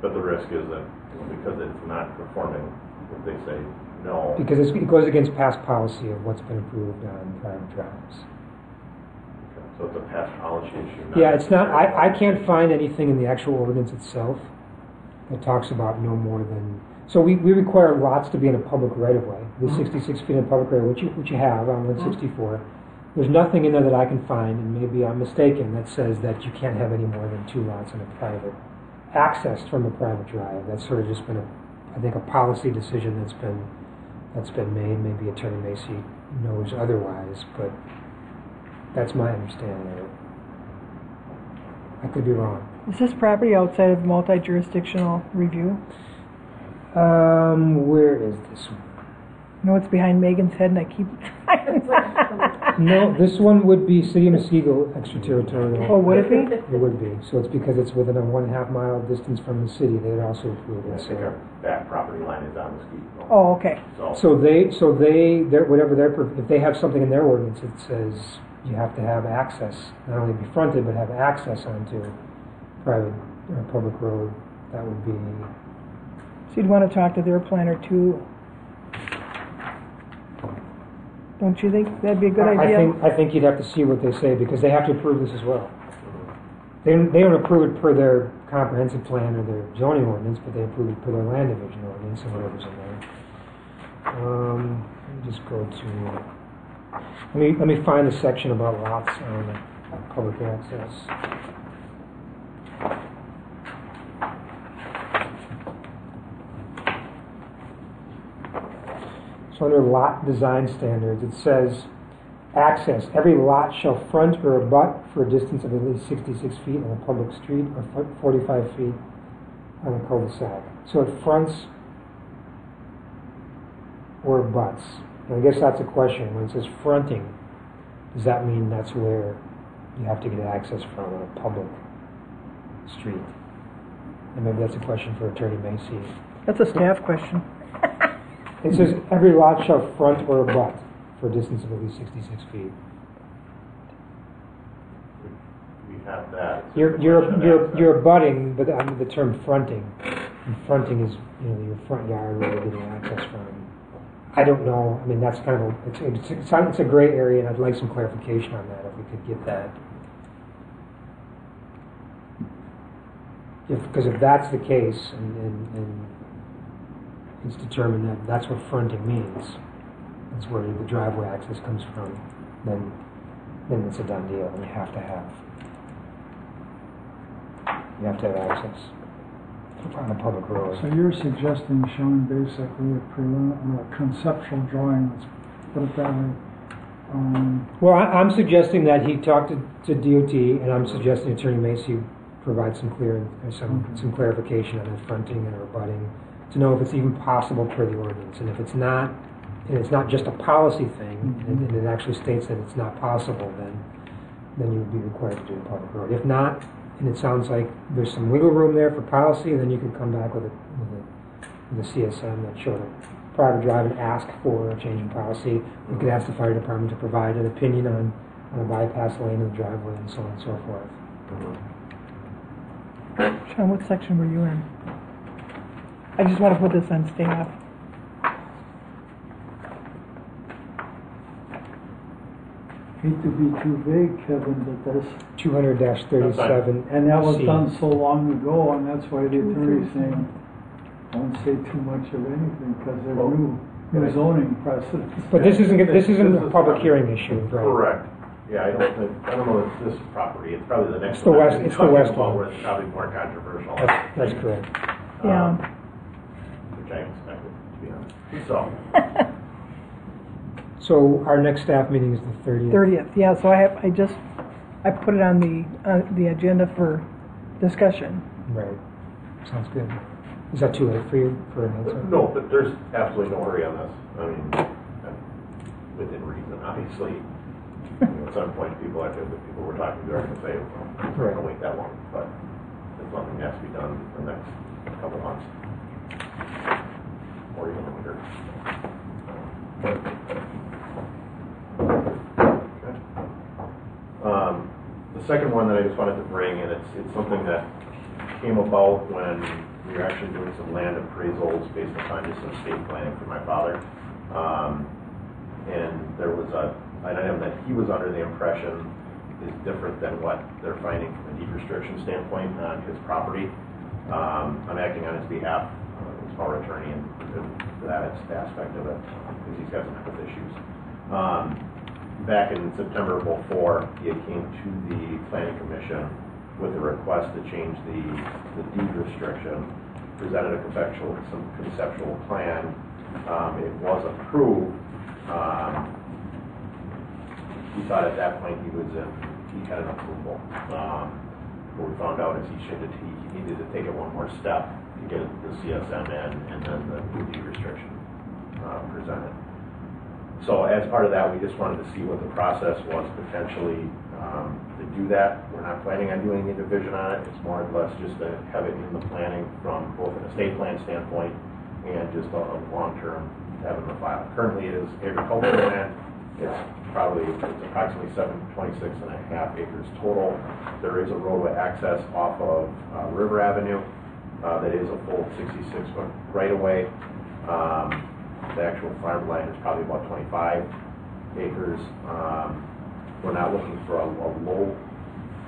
But the risk is that because it's not performing, if they say no. Because it goes against past policy of what's been approved on private drives. Okay. So it's a past policy issue. Yeah, it's not. I can't find anything in the actual ordinance itself that talks about no more than. So we require lots to be in a public right of way. The 66 feet in public right of way, which you have on 164. There's nothing in there that I can find, and maybe I'm mistaken, that says that you can't have any more than 2 lots in a private, accessed from a private drive. That's sort of just been I think a policy decision that's been made. Maybe Attorney Macy knows otherwise, but that's my understanding of it. I could be wrong. Is this property outside of multi-jurisdictional review? Where is this one? No, it's behind Megan's head, and I keep. No, this one would be City of Muskego extraterritorial. Oh, would it be? It would be. So it's because it's within a 1.5 mile distance from the city. They'd also approve I it. think our back property line is on the ski. Oh, okay. So if they have something in their ordinance that says you have to have access, not only be fronted, but have access onto private or public road, that would be. So you'd want to talk to their planner too. Don't you think that'd be a good idea? I think you'd have to see what they say because they have to approve this as well. They don't approve it per their comprehensive plan or their zoning ordinance, but they approved it per their land division ordinance and whatever's in there. Let me just go to, let me find the section about lots on public access. So under lot design standards, it says, access, every lot shall front or abut for a distance of at least 66 feet on a public street or 45 feet on a cul-de-sac. So it fronts or abuts. And I guess that's a question. When it says fronting, does that mean that's where you have to get access from on a public street? And maybe that's a question for Attorney Macy. That's a staff question. It says every lot shall front or abut for a distance of at least 66 feet. We have that. You're abutting, but under the term fronting. And fronting is, your front yard where you're getting access from. I don't know. I mean, that's kind of it's a gray area, and I'd like some clarification on that if we could get that. Because if that's the case, and it's determined that that's what fronting means, that's where the driveway access comes from, then it's a done deal, and you have to have access on a public road. So you're suggesting, Sean, basically a conceptual drawing, let's put it that way. Well, I'm suggesting that he talked to DOT, and I'm suggesting Attorney Macy provide some clarification on the fronting and abutting, to know if it's even possible per the ordinance, and if it's not, and it's not just a policy thing, and it actually states that it's not possible, then you would be required to do a public road. If not, and it sounds like there's some wiggle room there for policy, then you could come back with a CSM that showed a private drive and ask for a change in policy. You could ask the fire department to provide an opinion on a bypass lane in the driveway and so on and so forth. Sean, what section were you in? I just want to put this on staff. Hate to be too vague, Kevin, but that's 200-37. and that was done so long ago, and that's why the attorney's saying don't say too much of anything because they're new zoning precedents. But this isn't a public hearing issue, right? Correct. Yeah, I don't know if this property, it's probably the next It's the one west- I'm it's the talking west about one. where it's probably more controversial. That's correct. Yeah. Which I expected, to be honest. So, So our next staff meeting is the 30th. 30th, yeah, so I put it on the agenda for discussion. Right. Sounds good. Is that too late for you for an answer? no, but there's absolutely no hurry on this. I mean, within reason, obviously. At some point, people were talking to are going to say, well, we're going to wait that long, but there's nothing that has to be done in the next couple months, or even longer. Okay. The second one that I just wanted to bring, and it's something that came about when we were actually doing some land appraisals based upon just some estate planning for my father, and there was an item that he was under the impression is different than what they're finding from a deed restriction standpoint on his property. I'm acting on his behalf as power attorney and for that aspect of it because he's got some health issues. Back in September of '04, he had came to the planning commission with a request to change the deed restriction, presented a conceptual plan. It was approved. He thought at that point he had an approval. What we found out is he needed to take it one more step to get the CSM in and then the deed restriction presented. So as part of that, we just wanted to see what the process was potentially to do that. We're not planning on doing a division on it. It's more or less just to have it in the planning from both an estate plan standpoint and just a long-term to have in the file. Currently it is agricultural land. It's approximately 26 and a half acres total. There is a roadway access off of River Avenue that is a full 66-foot right-of-way. The actual farmland is probably about 25 acres. We're not looking for a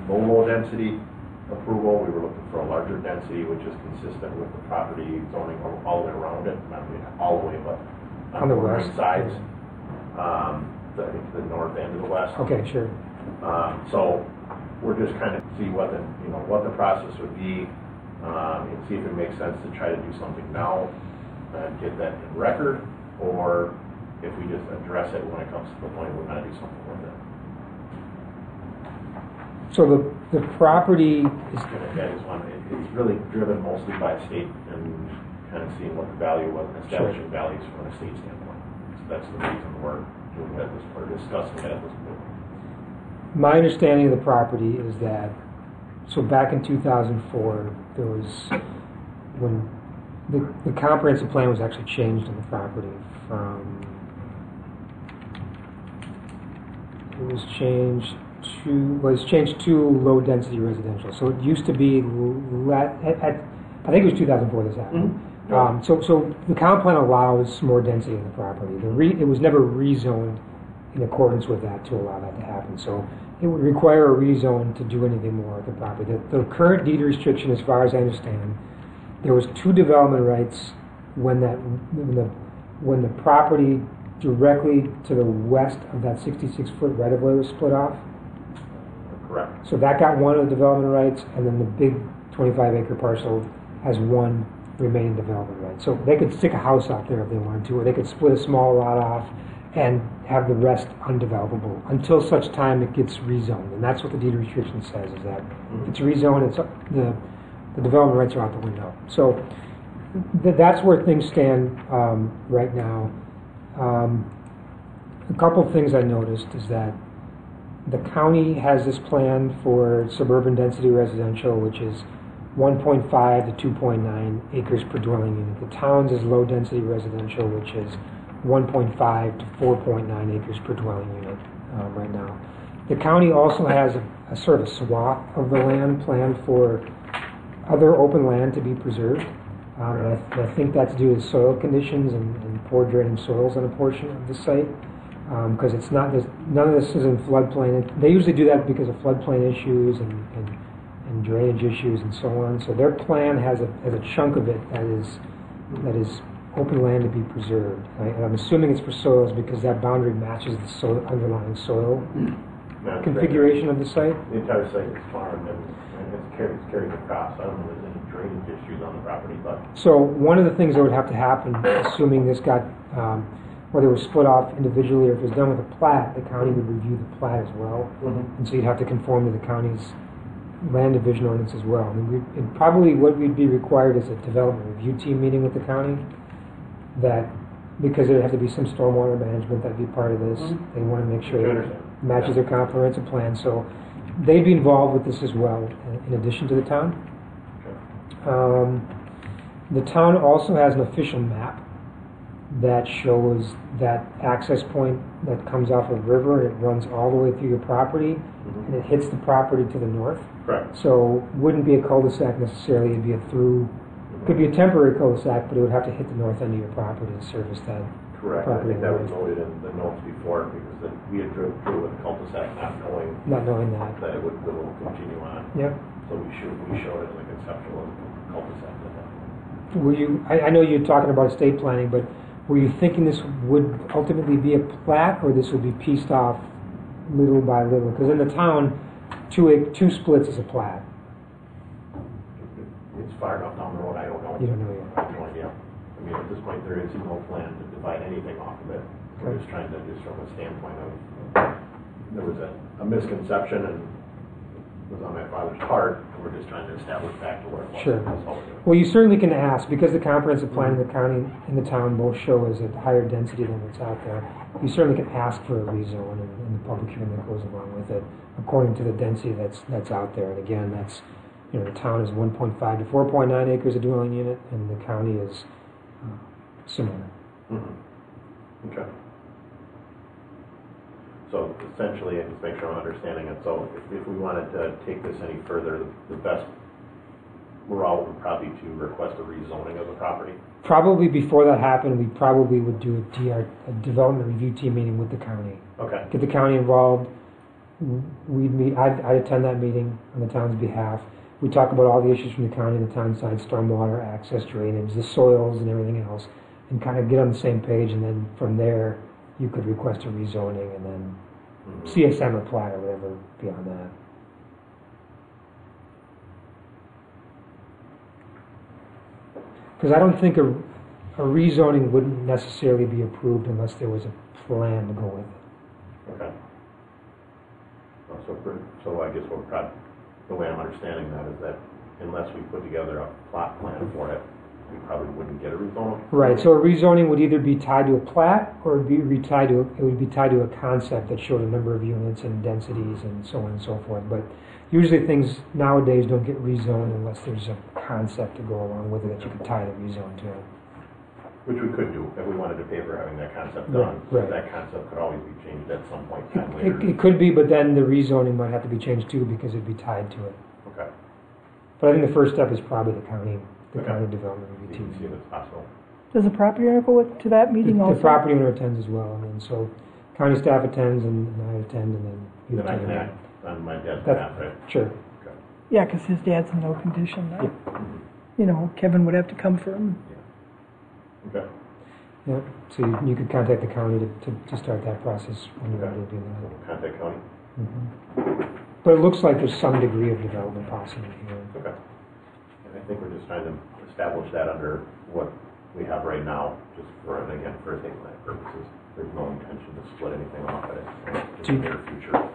low density approval. We were looking for a larger density, which is consistent with the property zoning all the way around it. Not really all the way, but On the both west. sides. I think the north and the west. Okay, sure. So we're just kind of see what the process would be, and see if it makes sense to try to do something now and get that in record, or if we just address it when it comes to the point we're going to do something with it. So the property is, That is one. It's really driven mostly by state and kind of seeing what the value was, establishing values from an estate standpoint. So that's the reason we're doing it at this point, discussing it at this point. my understanding of the property is that, so back in 2004, there was, when the comprehensive plan was actually changed on the property from, it was changed to low density residential. So it used to be, I think it was 2004 this happened. Mm-hmm. So the comp plan allows more density in the property. It was never rezoned in accordance with that to allow that to happen. So it would require a rezone to do anything more with the property. The current deed restriction, as far as I understand, there was 2 development rights when the property directly to the west of that 66-foot right-of-way was split off. Correct. So that got one of the development rights, and then the big 25-acre parcel has one remaining development right. So they could stick a house out there if they wanted to, or they could split a small lot off and have the rest undevelopable until such time it gets rezoned. And that's what the deed restriction says, is that if it's rezoned, the development rights are out the window. So that's where things stand right now. A couple of things I noticed is that the county has this plan for suburban density residential, which is 1.5 to 2.9 acres per dwelling unit. The town's is low density residential, which is 1.5 to 4.9 acres per dwelling unit right now. The county also has a sort of a swath of the land planned for other open land to be preserved. And I think that's due to soil conditions and poor draining soils on a portion of the site. Because it's not this, none of this is in floodplain. They usually do that because of floodplain issues and drainage issues and so on. So their plan has a chunk of it that is open land to be preserved. And I'm assuming it's for soils because that boundary matches the underlying soil configuration of the site. The entire site is farmed and it's carried across. I don't know if there's any drainage issues on the property, but So one of the things that would have to happen, assuming this got whether it was split off individually or if it was done with a plat, the county would review the plat as well. Mm-hmm. And so you'd have to conform to the county's land division ordinance as well. And probably what we'd be required is a development review team meeting with the county, that because there'd have to be some stormwater management that'd be part of this. Mm-hmm. They want to make sure Sure. that it matches their comprehensive plan. So they'd be involved with this as well, in addition to the town. Okay. The town also has an official map that shows that access point that comes off of the river, and it runs all the way through your property, and it hits the property to the north. Correct. So wouldn't be a cul-de-sac necessarily, it'd be a through, could be a temporary cul-de-sac, but it would have to hit the north end of your property to service that Correct. I property. think that was noted in the notes before because we had drew with a cul-de-sac not knowing that. it would continue on. Yep. So we showed it as a conceptual cul-de-sac at that point. Were you, I know you're talking about estate planning, but were you thinking this would ultimately be a plat, or this would be pieced off little by little? Because in the town, two splits is a plat. It's far enough down the road, I don't know. You don't know yet. I have no idea. I mean, at this point, there is no plan to divide anything off of it. We're Okay. just trying to, just from a standpoint of, there was a misconception and it was on my father's part, and we're just trying to establish back to where it was. Sure. That's all we're doing. Well, you certainly can ask, because the comprehensive plan in the county and the town both show as a higher density than what's out there. You certainly can ask for a rezone and the public hearing that goes along with it, according to the density that's out there. And again, that's, the town is 1.5 to 4.9 acres a dwelling unit, and the county is similar. Mm-hmm. Okay. So essentially, and just make sure I'm understanding it, so if we wanted to take this any further, the best route would probably to request a rezoning of the property? Probably before that happened, we probably would do a development review team meeting with the county. Okay. Get the county involved. We'd meet. I'd attend that meeting on the town's behalf. we talk about all the issues from the county, the town side, stormwater, access, drainage, the soils and everything else, and kind of get on the same page, and then from there, you could request a rezoning and then CSM apply or whatever beyond that. Because I don't think a rezoning wouldn't necessarily be approved unless there was a plan to go with it. Okay. So I guess the way I'm understanding that is that unless we put together a plot plan for it, we probably wouldn't get a rezoning. Right. So a rezoning would either be tied to a plat, or it would be tied to a concept that showed a number of units and densities and so on and so forth. But usually things nowadays don't get rezoned unless there's a concept to go along with it that you can tie the rezone to. Which we could do if we wanted to pay for having that concept done. Right. That concept could always be changed at some point in time later. It could be, but then the rezoning might have to be changed too because it'd be tied to it. Okay. But I think the first step is probably the county Okay. county development You review. can see if it's possible. Does the property owner go to that meeting also? The property owner attends as well, and so county staff attends and I attend, and then you Then I attend. can act on my dad's That- behalf, right? Sure. Okay. Yeah, because his dad's in no condition. Yep. You know, Kevin would have to come for him. Okay. Yeah, so you could contact the county to start that process when you're ready to do that. Contact county. But it looks like there's some degree of development possible here. Okay. And I think we're just trying to establish that under what we have right now, just for, and again, for estate plan purposes. There's no intention to split anything off at it in the near future.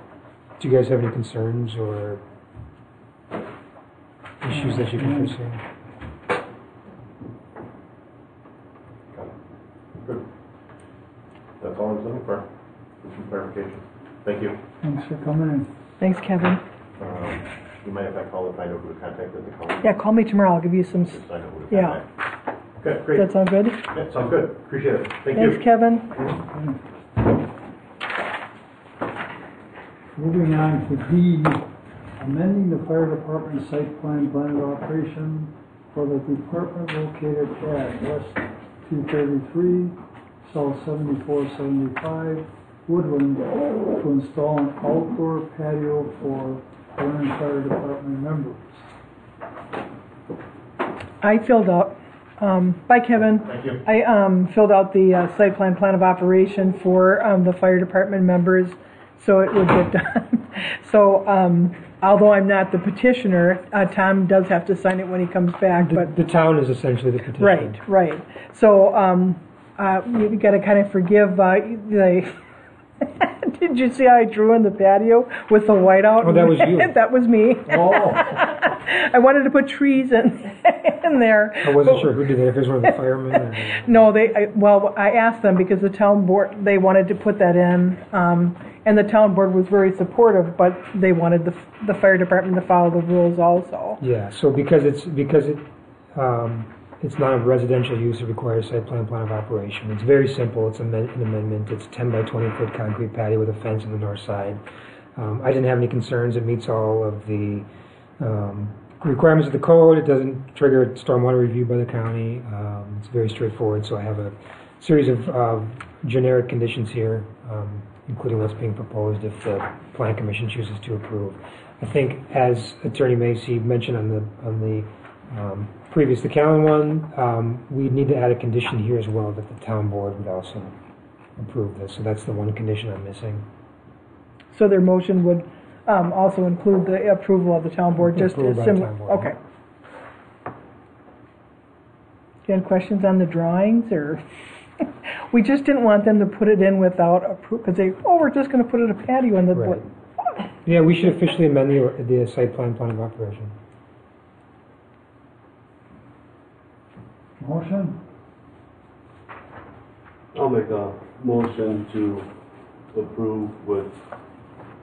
Do you guys have any concerns or issues that you can pursue? Good. That's all I was looking for. Some clarification. Thank you. Thanks for coming in. Thanks, Kevin. You mind if I call to find out who to contact at the county? Yeah, call me tomorrow. I'll give you some. Just so I know who to Yeah. contact. Okay, Does great. that sound good? Yeah, sounds good. Appreciate it. Thank you. Thanks, Kevin. Moving on to D, amending the fire department site plan of operation for the department located at West 233, South 7475, Woodland, to install an outdoor patio for Vernon Fire Department members. I filled out, bye, Kevin. Thank you. I filled out the site plan of operation for the fire department members, so it would get done. So although I'm not the petitioner, Tom does have to sign it when he comes back. But The town is essentially the petitioner. right, right. So you got to kind of forgive the. Did you see how I drew in the patio with the whiteout? Oh, that was you. That was me. Oh. I wanted to put trees in there. I wasn't sure who did that, if it was one of the firemen or... No, I asked them because the town board, they wanted to put that in, and the town board was very supportive, but they wanted the fire department to follow the rules also. Yeah, so because it's not a residential use, it requires site plan of operation. It's very simple. It's an amendment. It's 10 by 20 foot concrete patio with a fence on the north side. I didn't have any concerns. It meets all of the requirements of the code. It doesn't trigger stormwater review by the county. It's very straightforward. So I have a series of generic conditions here, including what's being proposed if the Plan Commission chooses to approve. I think, as Attorney Macy mentioned on the previous, the Callan one, we need to add a condition here as well that the town board would also approve this. So that's the one condition I'm missing. So their motion would also include the approval of the town board, just Approved by the similar. town board. Okay. You had questions on the drawings, or we just didn't want them to put it in without approval because we're just going to put it a patio in the. Right. Yeah, we should officially amend the site plan of operation. Motion? I'll make a motion to approve with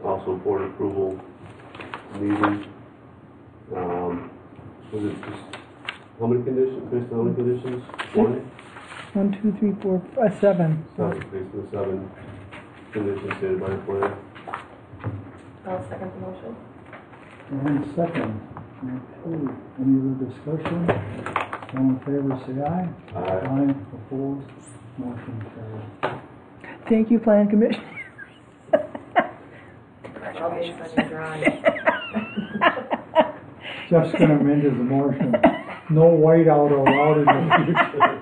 also board approval meeting. Was it just, how many conditions, based on how many conditions? 1? 1, 2, 3, 4, 7. Based on 7 conditions stated by the plan. I'll second the motion. And second. Okay. Any other discussion? All in favor, say aye. Aye. Opposed? Motion carried. Thank you, Plan Commission. I'll base on your drawing. Jeff's gonna amend his motion. No whiteout allowed in the future.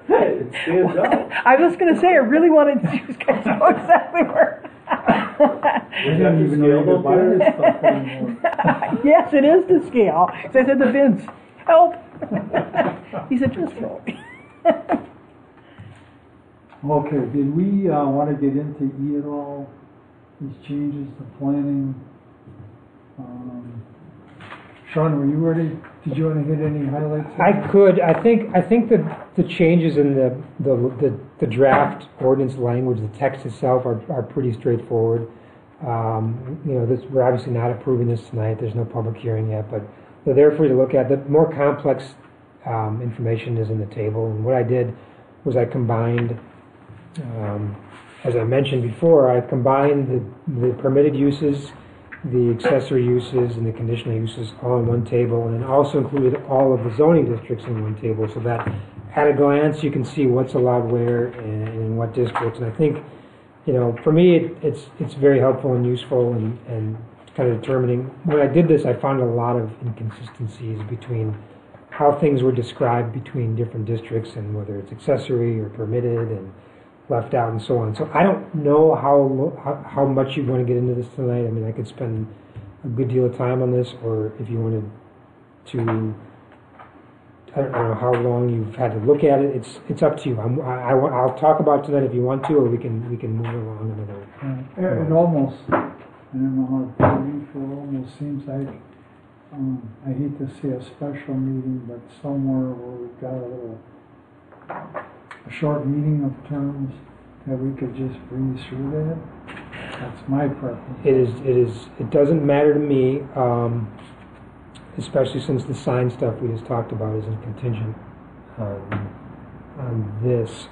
It stands out. I was gonna say, I really wanted you guys to know exactly where. I didn't even know you could buy this stuff anymore. Yes, it is to scale. So I said to Vince, help. He said, just throw it. Okay, did we want to get into E at all? These changes to planning? Sean, were you ready? Did you want to hit any highlights? I could. I think that the changes in the draft ordinance language, the text itself, are pretty straightforward. We're obviously not approving this tonight. There's no public hearing yet, but they're there for you to look at. The more complex information is in the table, and what I did was I combined, as I mentioned before, I combined the permitted uses, the accessory uses, and the conditional uses all in one table, and then also included all of the zoning districts in one table, so that at a glance you can see what's allowed where and in what districts. And I think, for me, it's very helpful and useful and kind of determining. When I did this, I found a lot of inconsistencies between how things were described between different districts and whether it's accessory or permitted and left out and so on. So I don't know how much you want to get into this tonight. I mean, I could spend a good deal of time on this, or if you wanted to, I don't know how long you've had to look at it. It's up to you. I'll talk about it tonight if you want to, or we can move along another. It almost, I don't know how it almost seems like, I hate to say a special meeting, but somewhere where we've got a short meeting of terms that we could just breeze through that. That's my preference. It doesn't matter to me, especially since the sign stuff we just talked about isn't contingent on this.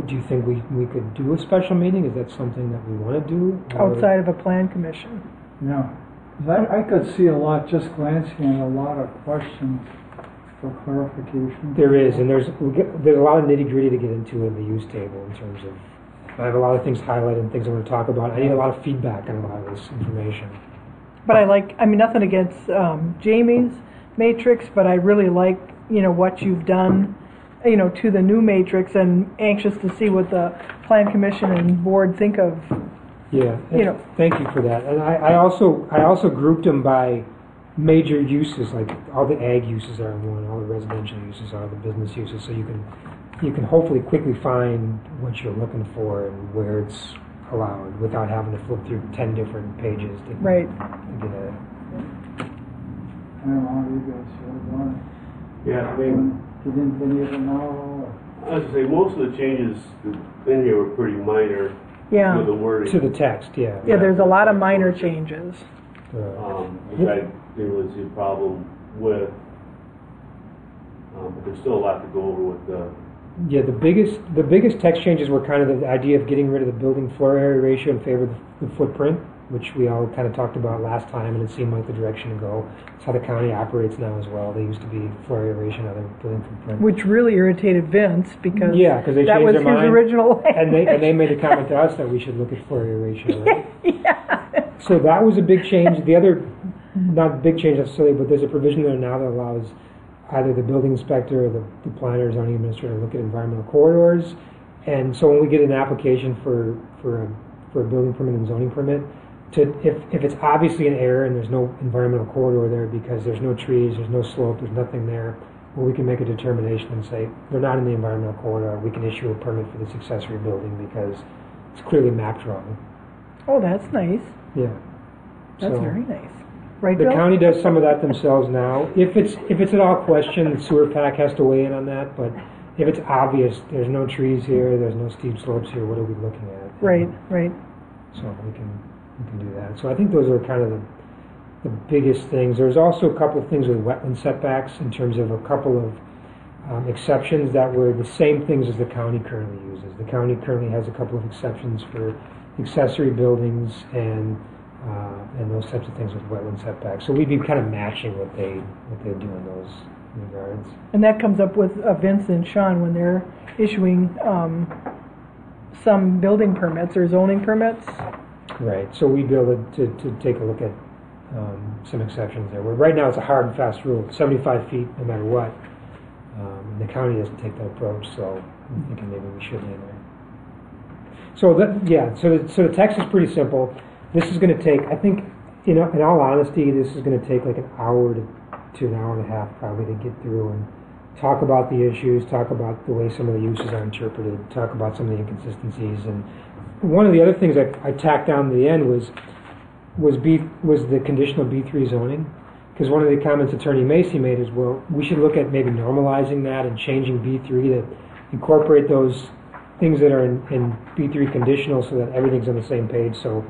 Do you think we could do a special meeting? Is that something that we want to do? Outside of a plan commission. Yeah. 'Cause I could see just glancing at a lot of questions for clarification. There is, and there's a lot of nitty gritty to get into in the use table in terms of. I have a lot of things highlighted and things I want to talk about. I need a lot of feedback on a lot of this information. But nothing against Jamie's matrix, but I really like, what you've done, to the new matrix, and anxious to see what the plan commission and board think of. Yeah, thank you for that. And I also grouped them by major uses, like all the ag uses are in one, all the residential uses are, the business uses, so you can hopefully quickly find what you're looking for and where it's allowed without having to flip through 10 different pages to Right. get at it. I don't know how you guys feel about it. Yeah, I mean, Get into any of it now? Or? I was gonna say, most of the changes in here were pretty minor. Yeah. To the wording. To the text, yeah. Yeah, there's a lot of minor changes. Which I didn't really see a problem with. But there's still a lot to go over with the. Yeah, the biggest text changes were kind of the idea of getting rid of the building floor area ratio in favor of the footprint, which we all kind of talked about last time, and it seemed like the direction to go. It's how the county operates now as well. They used to be floor area ratio, now they're building footprint. Which really irritated Vince because they that changed was their his mind, original and they made a comment to us that we should look at floor area ratio. Right? Yeah. So that was a big change. The other, not big change necessarily, but there's a provision there now that allows either the building inspector or the planner or zoning administrator to look at environmental corridors. And so when we get an application for a building permit and zoning permit, if it's obviously an error and there's no environmental corridor there because there's no trees, there's no slope, there's nothing there, well, we can make a determination and say they're not in the environmental corridor. We can issue a permit for this accessory building because it's clearly mapped wrong. Oh, that's nice. Yeah. That's very nice. Right, The Bill? county does some of that themselves now. If it's at all questioned, the sewer pack has to weigh in on that. But if it's obvious, there's no trees here, there's no steep slopes here. What are we looking at? Right. So we can do that. So I think those are kind of the biggest things. There's also a couple of things with wetland setbacks in terms of a couple of exceptions that were the same things as the county currently uses. The county currently has a couple of exceptions for accessory buildings and those types of things with wetland setbacks. So we'd be kind of matching what they do in those regards. And that comes up with Vince and Sean when they're issuing some building permits or zoning permits. Right. So we'd be able to take a look at some exceptions there. Where right now it's a hard and fast rule, 75 feet no matter what. And the county doesn't take that approach, so I'm thinking maybe we should in there. So so the text is pretty simple. This is going to take, I think, in all honesty, this is going to take like an hour to an hour and a half probably to get through and talk about the issues, talk about the way some of the uses are interpreted, talk about some of the inconsistencies. And one of the other things I tacked down at the end was the conditional B3 zoning. Because one of the comments Attorney Macy made is, well, we should look at maybe normalizing that and changing B3 to incorporate those things that are in B3 conditional so that everything's on the same page. So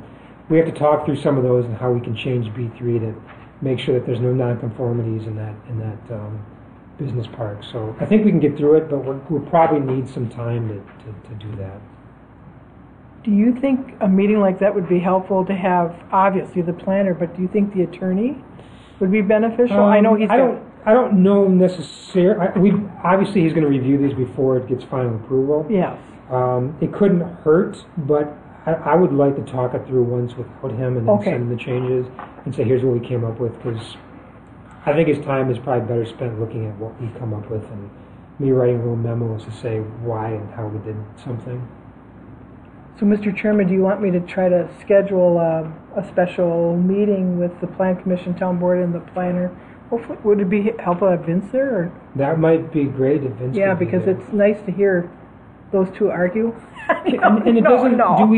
we have to talk through some of those and how we can change B3 to make sure that there's no nonconformities in that business park. So I think we can get through it, but we'll probably need some time to do that. Do you think a meeting like that would be helpful to have, obviously, the planner, but do you think the attorney would be beneficial? I know I don't know necessarily. Obviously, he's going to review these before it gets final approval. Yes. It couldn't hurt, but I would like to talk it through once without him and then Okay. send him the changes and say, here's what we came up with, because I think his time is probably better spent looking at what we come up with and me writing little memos to say why and how we did something. So, Mr. Chairman, do you want me to try to schedule a special meeting with the Plan Commission, Town Board, and the planner? Hopefully, would it be helpful to have Vince there? Or? That might be great if Vince Yeah, could be because there. it's nice to hear those two argue. And it doesn't. No. Do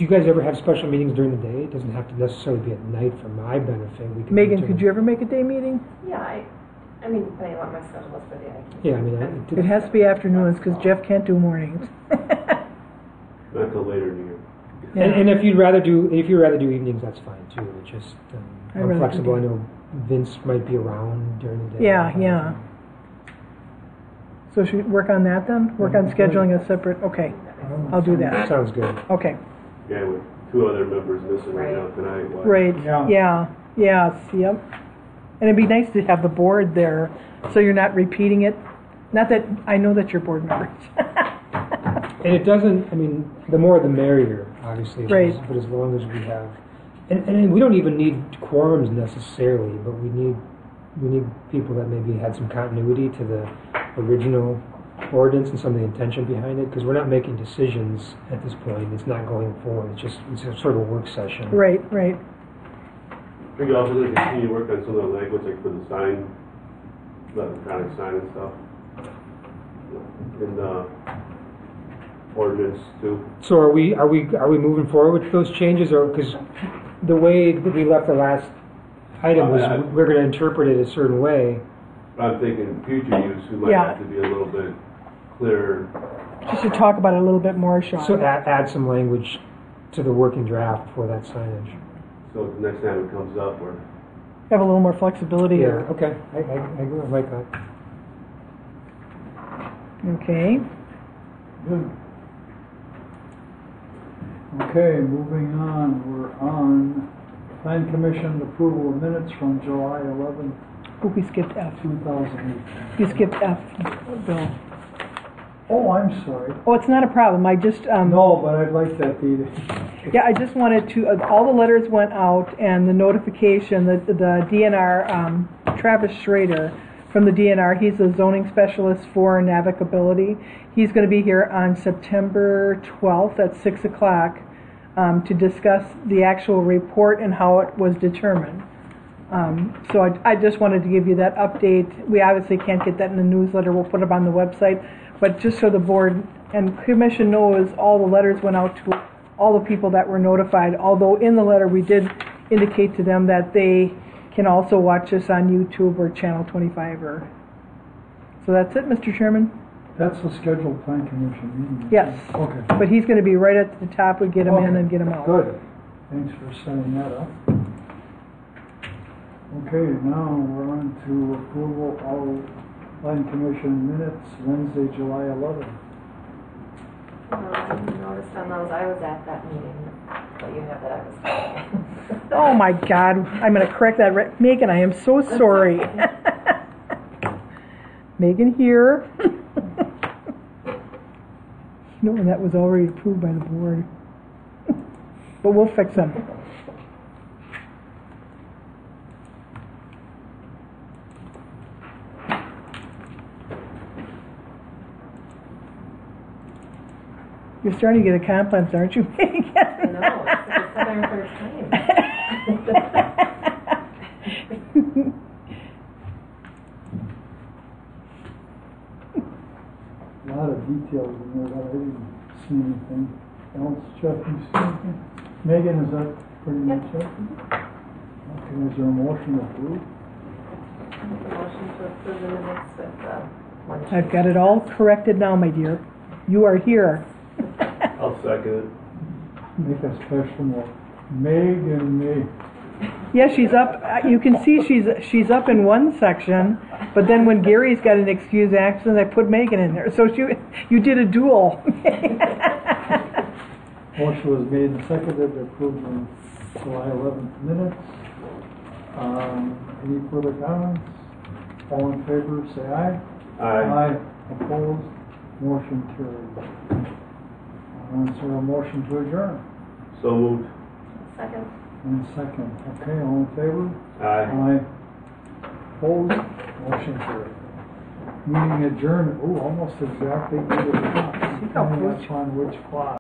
you guys ever have special meetings during the day? It doesn't have to necessarily be at night for my benefit. We can Megan, could you ever make a day meeting? Yeah, I mean, depending on what my schedule is for the day, I can. Yeah, I mean, It has to be afternoons because Jeff can't do mornings. Not till later in the year. Yeah. And if you'd rather do evenings, that's fine too. It's just I'd I'm rather flexible. do- I know Vince might be around during the day. Yeah. So should we work on that then? Work on scheduling a separate, okay, I'll do that. Sounds good. Okay, Yeah, with two other members missing right now tonight. why- great, Yeah. yes, yep. And it'd be nice to have the board there, so you're not repeating it. Not that, I know that you're board members. And it doesn't. I mean, the more the merrier, obviously. Right. But as long as we have, and we don't even need quorums necessarily, but we need people that maybe had some continuity to the original ordinance and some of the intention behind it, because we're not making decisions at this point. It's not going forward. It's a sort of a work session. Right. We could also continue to work on some of the language, like for the sign, the electronic sign and stuff. In the ordinance too. So are we moving forward with those changes, or because the way that we left the last item was we're going to interpret it a certain way. I'm thinking future use, we might Yeah. have to be a little bit clearer. Just to talk about it a little bit more, Sean. So add some language to the working draft for that signage. So the next time it comes up, we're Have a little more flexibility here. Okay. I agree. I like that. Okay. Good. Okay, moving on, we're on Plan Commission approval of minutes from July 11th, Oh, we skipped F. 2008. We skipped F, Bill. Oh, I'm sorry. Oh, it's not a problem. I just, No, but I'd like that data. yeah, I just wanted to, all the letters went out and the notification that the DNR, Travis Schrader from the DNR, he's the zoning specialist for navigability. He's going to be here on September 12th at 6 o'clock to discuss the actual report and how it was determined. So I just wanted to give you that update. We obviously can't get that in the newsletter. We'll put it on the website. But just so the board and commission knows, all the letters went out to all the people that were notified. Although in the letter we did indicate to them that they can also watch us on YouTube or Channel 25. So that's it, Mr. Chairman. That's a scheduled Plan Commission meeting. Yes. Okay. But he's going to be right at the top. We get him in and get him out. Good. Thanks for setting that up. Okay, now we're on to approval of Plan Commission minutes, Wednesday, July 11th. Noticed on those, I was at that meeting, but you have that I was. Oh my God, I'm going to correct that. Megan, I am so sorry. Megan here. No, that was already approved by the board. But we'll fix them. You're starting to get a complex, aren't you, Megan? I know, it's like the second or third time. A lot of details in there, but I didn't see anything else. Chuck, you see anything? Megan, is that pretty much it? Okay, is there a motion to approve? Make a motion to approve the minutes with one change. I've got it all corrected now, my dear. You are here. I'll second it. Make a special motion. Meg and me. Yeah, she's up, you can see she's up in one section, but then when Gary's got an excused absence, I put Megan in there. So you did a duel. Motion was made and seconded to approve the July 11th minutes. Any further comments? All in favor, say aye. Aye. Opposed? Motion carried. Is there a motion to adjourn? So moved. Second. And second. Okay, all in favor? Aye. Opposed? Motion carried. Meeting adjourned. Ooh, almost exactly 8 o'clock. how close That's on which clock?